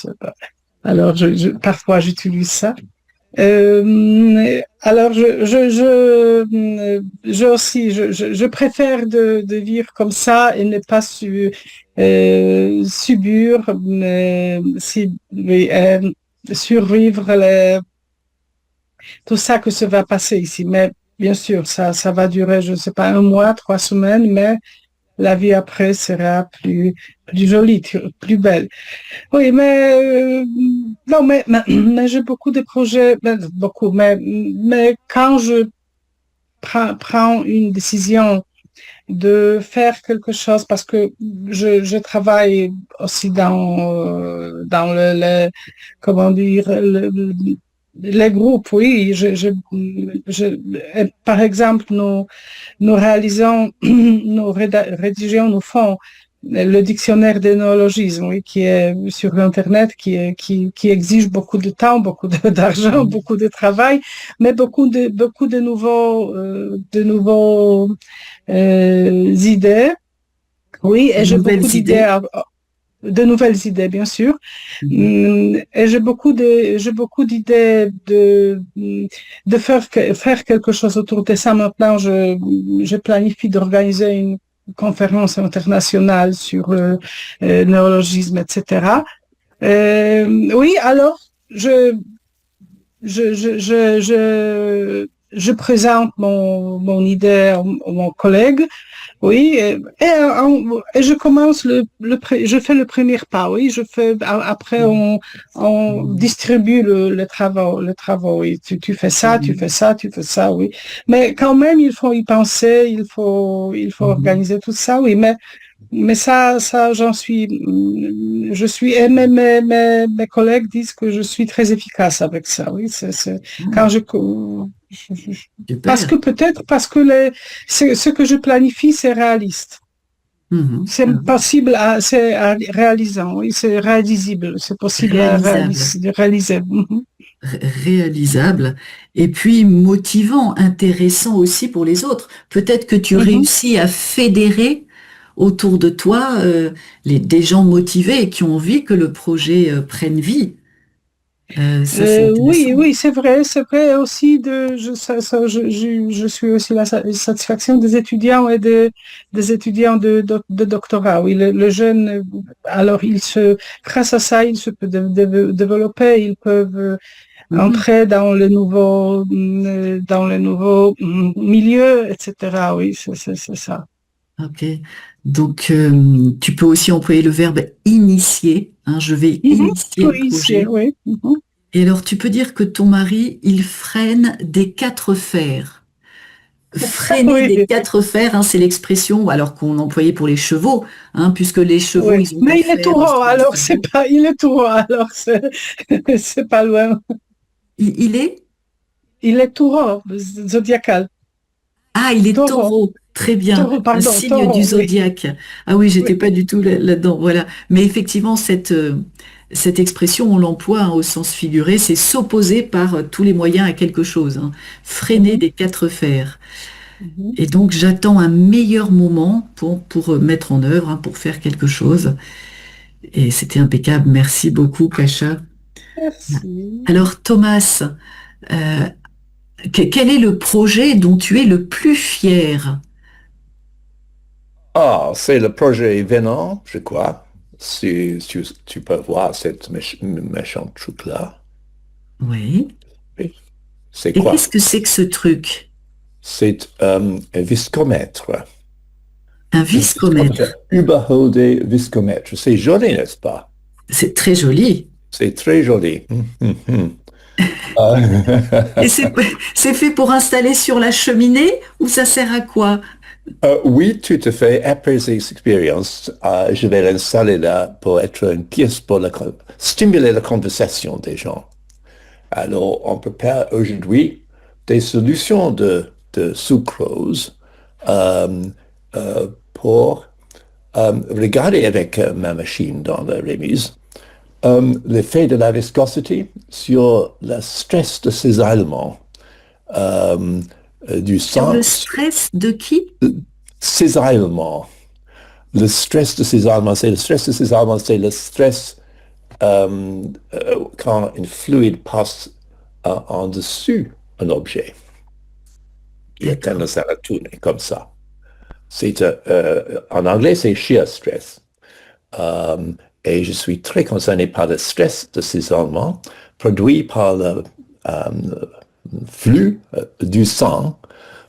Alors, parfois, j'utilise ça. Alors, je préfère de vivre comme ça et ne pas subir, survivre tout ça que ça va passer ici. Mais bien sûr, ça va durer, je ne sais pas, 1 mois, 3 semaines, mais la vie après sera plus jolie, plus belle. Oui, mais non, mais j'ai beaucoup de projets, beaucoup, mais quand je prends une décision de faire quelque chose, parce que je travaille aussi dans comment dire, les groupes, oui. Par exemple, nous réalisons, nous rédigeons, nous font le dictionnaire des néologismes, oui, qui est sur Internet, qui exige beaucoup de temps, beaucoup d'argent, beaucoup de travail, mais beaucoup de nouveaux idées. Oui, et j'ai beaucoup d'idées. De nouvelles idées, bien sûr. Et j'ai beaucoup d'idées de faire quelque chose autour de ça. Maintenant, je planifie d'organiser une conférence internationale sur le néologisme, etc. Oui, alors, je présente mon idée à mon collègue. Oui, et je commence je fais le premier pas, oui, après on distribue les travaux, oui, tu fais ça, tu fais ça, tu fais ça, oui. Mais quand même, il faut y penser, il faut organiser tout ça, oui, mais ça, et mes collègues disent que je suis très efficace avec ça, oui, quand parce que ce que je planifie, c'est réaliste. C'est possible, c'est réalisant, oui, c'est réalisable, c'est possible à réaliser. Réalisable et puis motivant, intéressant aussi pour les autres. Peut-être que tu réussis à fédérer autour de toi des gens motivés qui ont envie que le projet prenne vie. Oui, c'est vrai aussi je suis aussi la satisfaction des étudiants et des étudiants de doctorat. Oui, le jeune, alors grâce à ça, ils se peuvent développer, ils peuvent entrer dans le nouveau milieu, etc. Oui, c'est ça. Ok. Donc, tu peux aussi employer le verbe initier. Hein, je vais initier le projet. Oui. Et alors, tu peux dire que ton mari, il freine des 4 fers. Freiner des 4 fers, hein, c'est l'expression alors qu'on employait pour les chevaux, hein, puisque les chevaux, ils ont mais il est taureau, alors il est taureau, alors c'est pas loin. Il est Il est taureau, zodiacal. Ah, il est Taureau. taureau. Très bien. Taureau, Un pardon, signe taureau, du oui. zodiaque. Ah oui, j'étais Oui. pas du tout là-dedans. Voilà. Mais effectivement, cette expression, on l'emploie au sens figuré, c'est s'opposer par tous les moyens à quelque chose, hein. Freiner Mhm, des quatre fers. mhm. Et donc, j'attends un meilleur moment pour mettre en œuvre, hein, pour faire quelque chose. Et c'était impeccable. Merci beaucoup, Kacha. Merci. Alors, Thomas, euh, quel est le projet dont tu es le plus fier? Ah, c'est le projet Venant, je crois. Si tu peux voir cette méchant truc-là. Oui. Oui. C'est Et qu'est-ce quoi? que c'est que ce truc? C'est un viscomètre. Un Un viscomètre. viscomètre. Überholde viscomètre. C'est joli, n'est-ce pas? C'est très joli. C'est très joli. Et c'est fait pour installer sur la cheminée ou ça sert à quoi? Oui, tout à fait. Après ces expériences, je vais l'installer là pour être une pièce pour stimuler la conversation des gens. Alors, on prépare aujourd'hui des solutions de sucrose euh, pour regarder avec ma machine dans la remise l'effet de la viscosité sur le stress de cisaillement du Sur sang. le stress de qui? Cisaillement. Le stress de cisaillement, c'est le stress de cisaillement, c'est le stress quand un fluide passe en dessus un objet. Il a D'accord. tendance à la tourner comme ça. C'est, en anglais, c'est shear stress. Et je suis très concerné par le stress de cisaillement produit par le flux du sang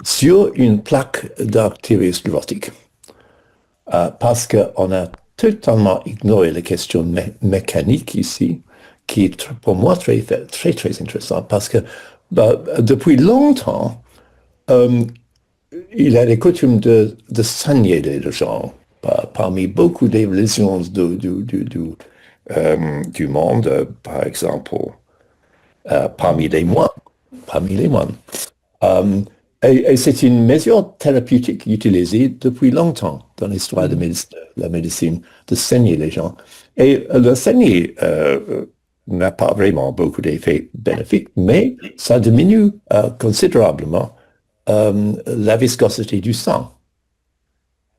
sur une plaque d'artériosclérotique. Parce qu'on a totalement ignoré la question mécanique ici, qui est pour moi très, très, très intéressante, parce que depuis longtemps, il a les coutumes de saigner des gens. Parmi beaucoup des lésions du monde, par exemple, parmi les moines. Et c'est une mesure thérapeutique utilisée depuis longtemps dans l'histoire de la médecine, de saigner les gens. Et le saigner n'a pas vraiment beaucoup d'effets bénéfiques, mais ça diminue considérablement la viscosité du sang.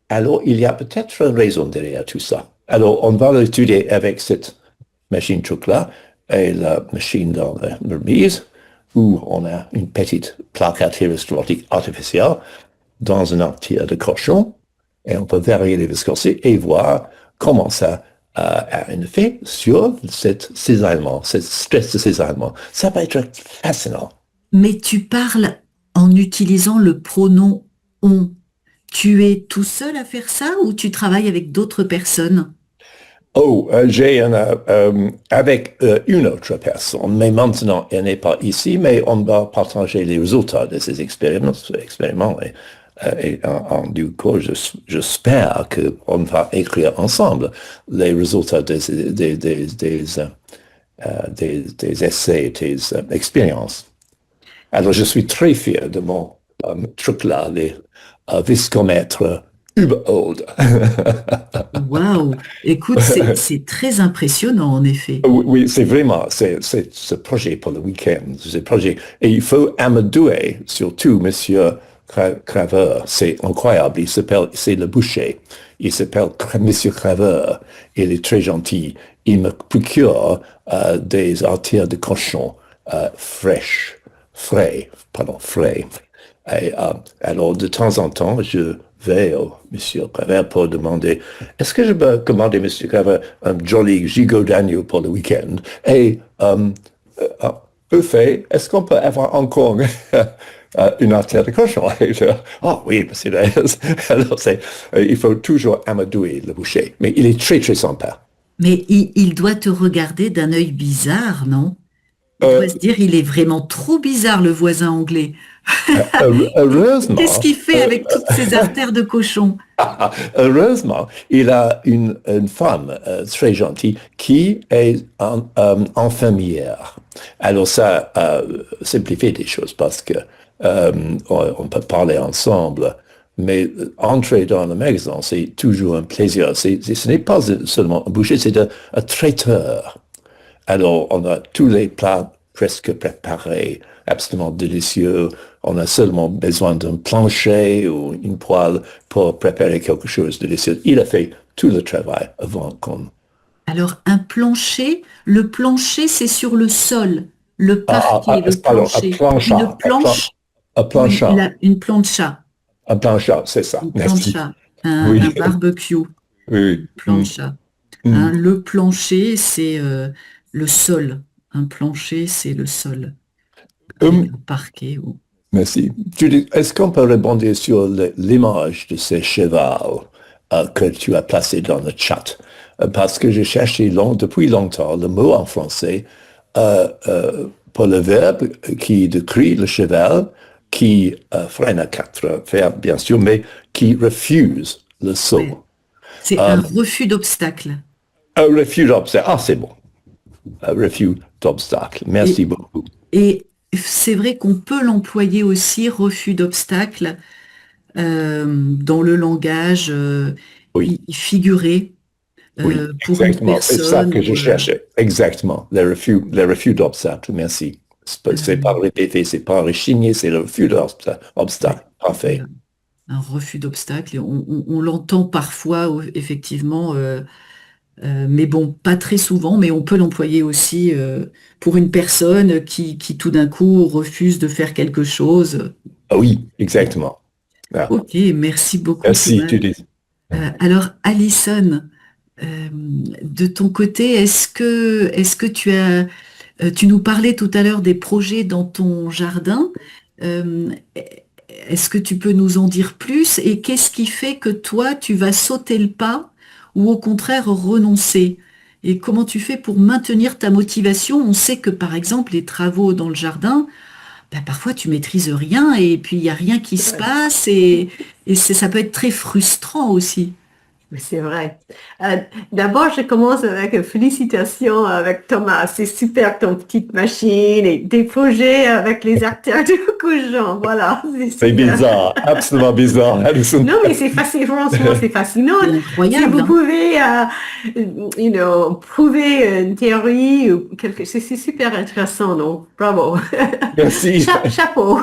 Alors, il y a peut-être une raison derrière tout ça. Alors, on va l'étudier avec cette machine truc-là et la machine dans la remise, où on a une petite plaque artériosclérotique artificielle dans un artère de cochon, et on peut varier les viscosités et voir comment ça a un effet sur cet cisaillement, ce stress de cisaillement. Ça va être fascinant. Mais tu parles en utilisant le pronom on. Tu es tout seul à faire ça ou tu travailles avec d'autres personnes? Oh, j'ai avec une autre personne, mais maintenant elle n'est pas ici, mais on va partager les résultats de ces expériments et du coup, j'espère qu'on va écrire ensemble les résultats des essais, des expériences. Alors, je suis très fier de mon truc-là, les viscomètres Überhold. Waouh! Écoute, c'est très impressionnant en effet. Oui, c'est vraiment, c'est ce projet pour le week-end, ce projet. Et il faut amadouer, surtout Monsieur Craveur. C'est incroyable. C'est le boucher. Il s'appelle Monsieur Craveur. Il est très gentil. Il me procure des artères de cochon frais. Et alors, de temps en temps, je vais au Monsieur Craveur pour demander, est-ce que je peux commander, Monsieur Craveur, un joli gigot d'agneau pour le week-end? Et au fait, est-ce qu'on peut avoir encore une artère de cochon? Ah oui, Monsieur Reyes. Alors, il faut toujours amadouer le boucher. Mais il est très, très sympa. Mais il doit te regarder d'un œil bizarre, non? Il doit se dire, il est vraiment trop bizarre, le voisin anglais. Heureusement. Qu'est-ce qu'il fait avec toutes ces artères de cochon? Heureusement, il a une femme très gentille qui est infirmière. Alors ça simplifie des choses parce que on peut parler ensemble. Mais entrer dans le magasin, c'est toujours un plaisir. Ce n'est pas seulement un boucher, c'est un traiteur. Alors, on a tous les plats presque préparés, absolument délicieux. On a seulement besoin d'un plancher ou une poêle pour préparer quelque chose de délicieux. Il a fait tout le travail avant qu'on... Alors, un plancher, le plancher, c'est sur le sol. Le parquet, le pardon, plancher. un plancha. Une planche, Un plancha. oui, une plancha. Un plancha, c'est ça. Une Merci. plancha. Oui. Un barbecue. Oui. Plancha. Hein, le plancher, c'est le sol. Un plancher, c'est le sol. Avec un parquet. Merci. Judith, est-ce qu'on peut rebondir sur l'image de ce cheval que tu as placé dans le chat? Parce que j'ai cherché depuis longtemps le mot en français pour le verbe qui décrit le cheval qui freine à 4 fers, bien sûr, mais qui refuse le saut. Ouais. C'est un refus d'obstacle. Un refus d'obstacle. Ah, c'est bon. Un refus d'obstacle. Merci beaucoup. Et c'est vrai qu'on peut l'employer aussi, refus d'obstacle, dans le langage figuré. Pour exactement. une personne. C'est ça que je cherchais. Exactement. Le refus d'obstacle. Merci. C'est pas répété, c'est pas rechigné, c'est le refus d'obstacle. Parfait. Un refus d'obstacle. Et on l'entend parfois, effectivement, mais bon, pas très souvent, mais on peut l'employer aussi pour une personne qui tout d'un coup refuse de faire quelque chose. Ah oui, exactement. Ah. Ok, merci beaucoup. Merci, Judith. Alors, Alison, de ton côté, est-ce que tu nous parlais tout à l'heure des projets dans ton jardin. Est-ce que tu peux nous en dire plus? Et qu'est-ce qui fait que toi, tu vas sauter le pas ou au contraire renoncer? Et comment tu fais pour maintenir ta motivation? On sait que par exemple, les travaux dans le jardin, parfois tu maîtrises rien et puis il n'y a rien qui se passe et ça peut être très frustrant aussi. Oui, c'est vrai. D'abord, je commence avec une félicitation avec Thomas. C'est super ton petite machine et des projets avec les acteurs de beaucoup de gens. Voilà. C'est bizarre, absolument bizarre. Non, mais c'est facile, franchement, c'est fascinant. C'est incroyable. Si vous pouvez, prouver une théorie ou quelque chose, c'est super intéressant, non? Bravo. Merci. Chapeau.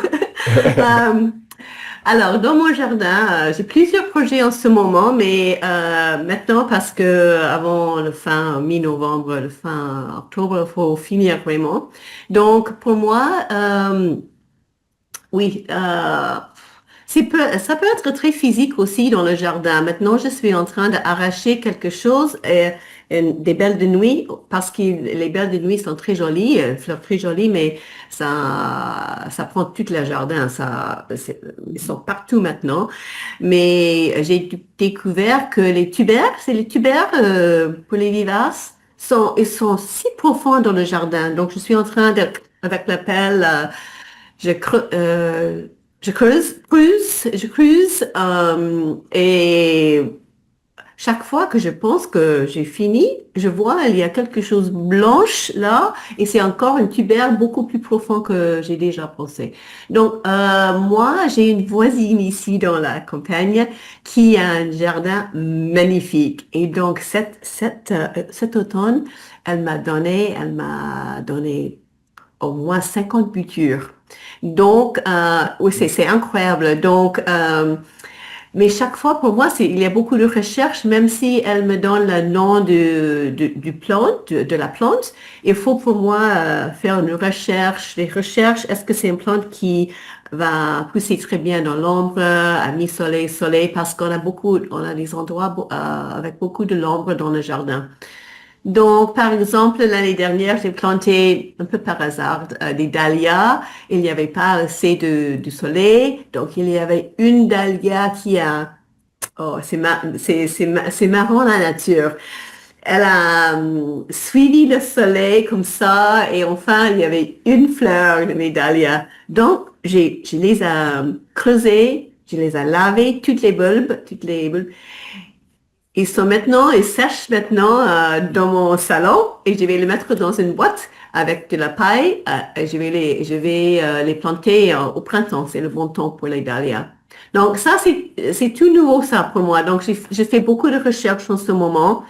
Alors, dans mon jardin, j'ai plusieurs projets en ce moment, mais maintenant, parce que avant le fin mi-novembre, le fin octobre, il faut finir vraiment. Donc, pour moi, oui, ça peut être très physique aussi dans le jardin. Maintenant, je suis en train d'arracher quelque chose, des belles de nuit, parce que les belles de nuit sont très jolies, fleurs très jolies, mais ça prend tout le jardin. Ils sont partout maintenant. Mais j'ai découvert que les tubères, pour les vivaces, ils sont si profonds dans le jardin. Donc, je suis en train avec la pelle, je creuse, et chaque fois que je pense que j'ai fini, je vois il y a quelque chose blanche là, et c'est encore une tubère beaucoup plus profond que j'ai déjà pensé. Donc moi, j'ai une voisine ici dans la campagne qui a un jardin magnifique, et donc cet automne, elle m'a donné au moins 50 butures. Donc, oui, c'est incroyable. Donc, mais chaque fois, pour moi, il y a beaucoup de recherches, même si elle me donne le nom de la plante. Il faut pour moi faire une recherche. Les recherches, est-ce que c'est une plante qui va pousser très bien dans l'ombre, à mi-soleil, soleil, parce on a des endroits avec beaucoup de l'ombre dans le jardin. Donc, par exemple, l'année dernière, j'ai planté un peu par hasard des dahlias. Il n'y avait pas assez de soleil, donc il y avait une dahlia qui a... Oh, c'est marrant la nature. Elle a suivi le soleil comme ça, et enfin, il y avait une fleur de mes dahlias. Donc, je les ai creusées, je les ai lavées, toutes les bulbes. Ils sèchent maintenant dans mon salon et je vais les mettre dans une boîte avec de la paille. Et je vais les planter au printemps. C'est le bon temps pour les dahlias. Donc ça, c'est tout nouveau ça pour moi. Donc je fais beaucoup de recherches en ce moment.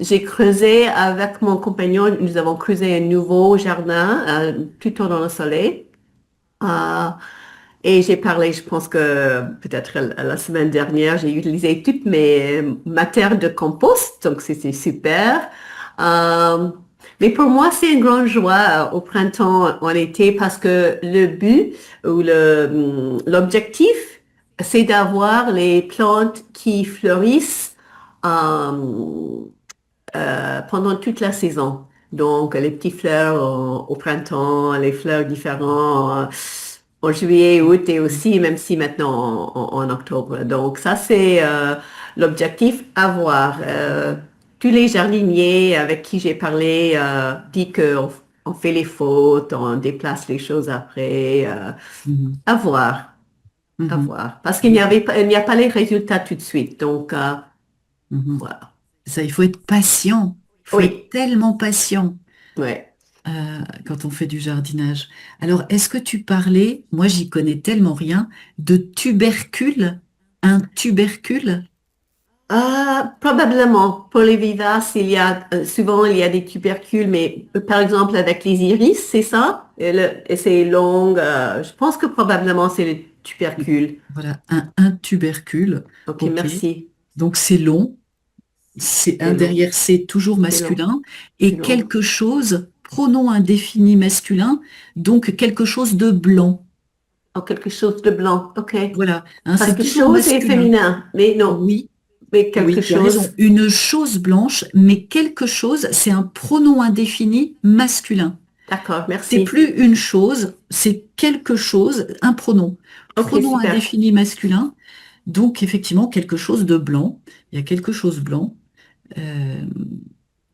J'ai creusé avec mon compagnon, nous avons creusé un nouveau jardin plutôt dans le soleil. Et j'ai parlé, je pense que peut-être la semaine dernière, j'ai utilisé toute ma terre de compost, donc c'était super. Mais pour moi, c'est une grande joie au printemps, en été, parce que le but ou l'objectif, c'est d'avoir les plantes qui fleurissent pendant toute la saison. Donc, les petites fleurs au printemps, les fleurs différentes en juillet, août et aussi, même si maintenant en octobre. Donc, ça, c'est l'objectif à voir. Tous les jardiniers avec qui j'ai parlé disent qu'on fait les fautes, on déplace les choses après. Mhm. À voir, à Mhm. voir. Parce qu'il n'y a pas les résultats tout de suite. Donc, Mhm. voilà. Ça, il faut être patient. Il faut être Oui, tellement patient ouais. quand on fait du jardinage. Alors, est-ce que tu parlais, moi j'y connais tellement rien, de tubercule? Un tubercule? Probablement. Pour les vivaces, souvent il y a des tubercules, mais par exemple avec les iris, c'est ça? Et c'est long. Je pense que probablement c'est le tubercule. Voilà, un tubercule. Ok, Ok. merci. Donc c'est long, c'est un C'est long. derrière c'est toujours C'est long. masculin, C'est et long. quelque chose, pronom indéfini masculin, donc quelque chose de blanc. Oh, quelque chose de blanc. Ok. Voilà, hein, Parce c'est que toujours chose est masculin. féminin. Mais non. Oui, Mais quelque oui, tu as raison. chose. Une chose blanche, mais quelque chose, c'est un pronom indéfini masculin. D'accord, C'est merci. plus une chose, c'est quelque chose, un pronom. Ok, Pronom super. indéfini masculin, donc effectivement quelque chose de blanc. Il y a quelque chose blanc. Euh,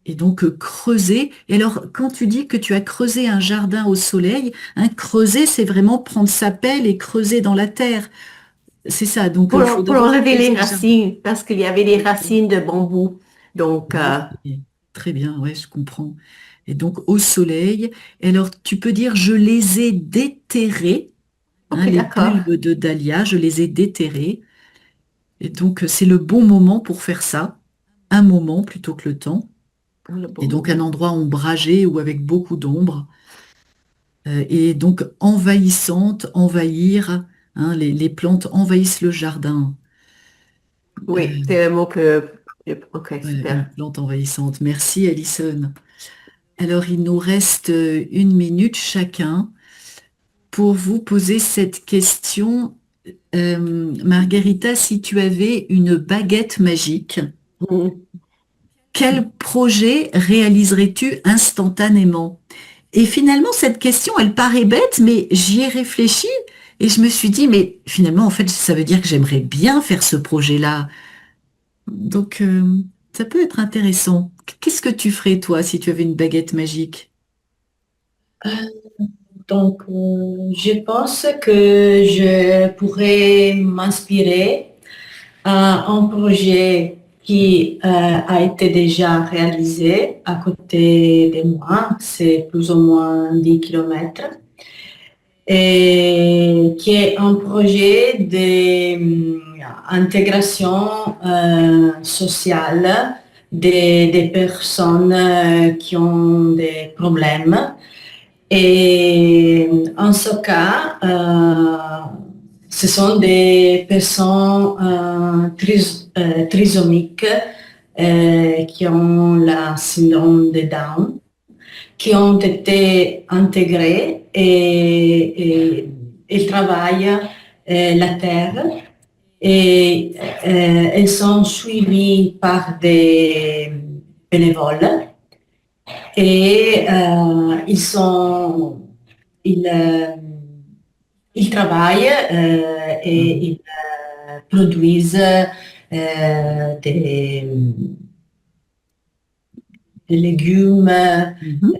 et donc creuser. Et alors, quand tu dis que tu as creusé un jardin au soleil, creuser, c'est vraiment prendre sa pelle et creuser dans la terre. C'est ça. Donc, il faut Pour d'abord enlever les creuser le jardin. racines, parce qu'il y avait des racines de bambou. Donc, Ok. Très bien, ouais, je comprends. Et donc, au soleil. Et alors, tu peux dire, je les ai déterrés, ok, les d'accord. bulbes de dahlia, je les ai déterrés. Et donc, c'est le bon moment pour faire ça. Un moment plutôt que le temps. Le bon Et donc, un moment. endroit ombragé ou avec beaucoup d'ombre. Et donc envahissante, envahir, les plantes envahissent le jardin. Oui, Euh, c'est le mot que... Ok, voilà, une super. plante envahissante. Merci Alison. Alors il nous reste 1 minute chacun pour vous poser cette question. Margarita, si tu avais une baguette magique, Mhm. quel projet réaliserais-tu instantanément? Et finalement, cette question, elle paraît bête, mais j'y ai réfléchi et je me suis dit, mais finalement, en fait, ça veut dire que j'aimerais bien faire ce projet-là. Donc, ça peut être intéressant. Qu'est-ce que tu ferais, toi, si tu avais une baguette magique? Donc, je pense que je pourrais m'inspirer à un projet qui a été déjà réalisé à côté de moi, c'est plus ou moins 10 kilomètres, et qui est un projet d'intégration sociale des personnes qui ont des problèmes. Et en ce cas, ce sont des personnes trisomiques qui ont la syndrome de Down, qui ont été intégrées et ils travaillent la terre et elles sont suivies par des bénévoles. Et ils, euh, ils travaillent et ils produisent des, des légumes, Mhm,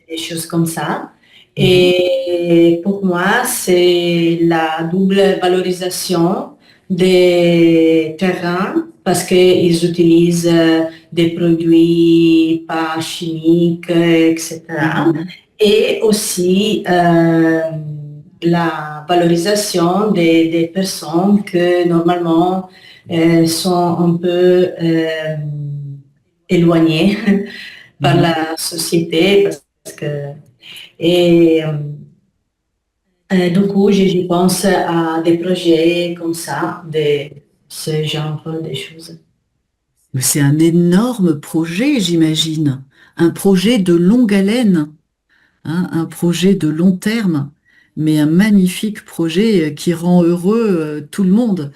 des choses comme ça. mhm, Et pour moi, c'est la double valorisation des terrains parce qu'ils utilisent des produits pas chimiques, etc. Et aussi la valorisation des personnes que normalement sont un peu éloignées par la société. Parce que, et du coup, je pense à des projets comme ça, de ce genre de choses. Mais c'est un énorme projet, j'imagine. Un projet de longue haleine, hein, un projet de long terme, mais un magnifique projet qui rend heureux tout le monde.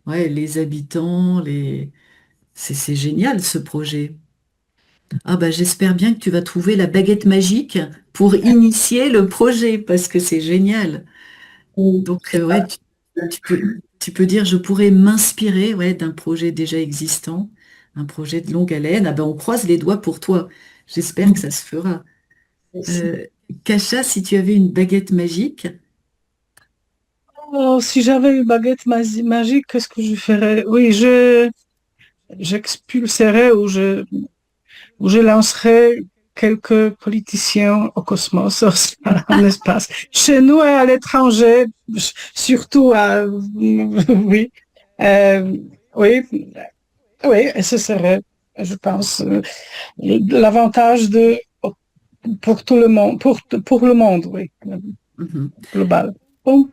Ouais, les habitants, c'est génial ce projet. Ah bah j'espère bien que tu vas trouver la baguette magique pour initier le projet parce que c'est génial. Donc ouais, tu peux dire je pourrais m'inspirer ouais, d'un projet déjà existant, un projet de longue haleine. Ah ben on croise les doigts pour toi. J'espère que ça se fera. Euh, Kacha, si tu avais une baguette magique, Oh, si j'avais une baguette magique, qu'est-ce que je ferais? Oui, j'expulserais ou je lancerais quelques politiciens au cosmos, en espace. Chez nous et à l'étranger, surtout oui, euh, oui, oui, et ce serait, je pense, l'avantage pour tout le monde, pour le monde, oui, mhm. global. Bon,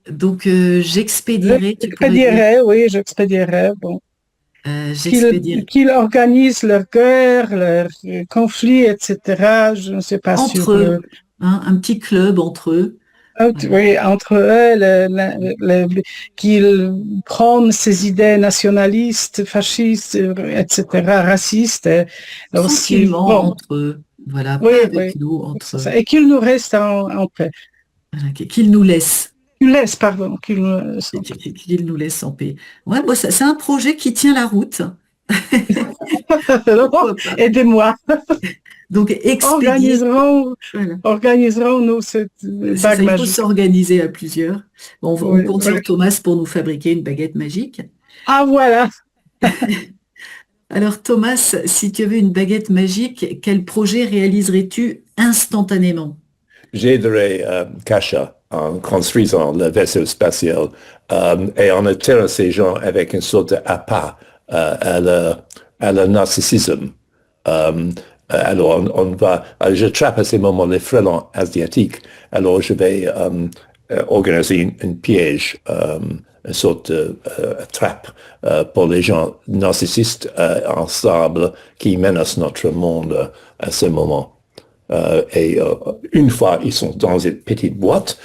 Donc j'expédierai, tu pourrais dire, j'expédierais, bon. j'expédierai Qu'ils organisent leurs guerres, leurs conflits, etc. Je ne sais pas sur entre eux, hein, un petit club entre eux. oui, entre eux, qu'ils prônent ces idées nationalistes, fascistes, etc., racistes, et aussi, Tranquillement bon, entre eux. Voilà, oui, pas oui, avec nous, c'est entre eux. ça. Et qu'ils nous restent en paix. Voilà, qu'ils nous laissent. Qu'ils nous laissent en paix. Qu'ils nous laissent en paix. Ouais, bon, c'est un projet qui tient la route. Pourquoi pas? Aidez-moi. Donc, expédier. Voilà. Organiserons-nous cette C'est bague ça, il faut magique. s'organiser à plusieurs. Bon, on Oui, compte oui. sur Thomas pour nous fabriquer une baguette magique. Ah, voilà. Alors, Thomas, si tu avais une baguette magique, quel projet réaliserais-tu instantanément? J'aiderai Kasha en construisant le vaisseau spatial et en attirant ces gens avec une sorte d'appât à le narcissisme. Alors, on va, je trappe à ces moments les frelons asiatiques. Alors, je vais organiser une piège, une sorte de trappe pour les gens narcissistes en sable qui menacent notre monde à ce moment. Et une fois ils sont dans cette petite boîte,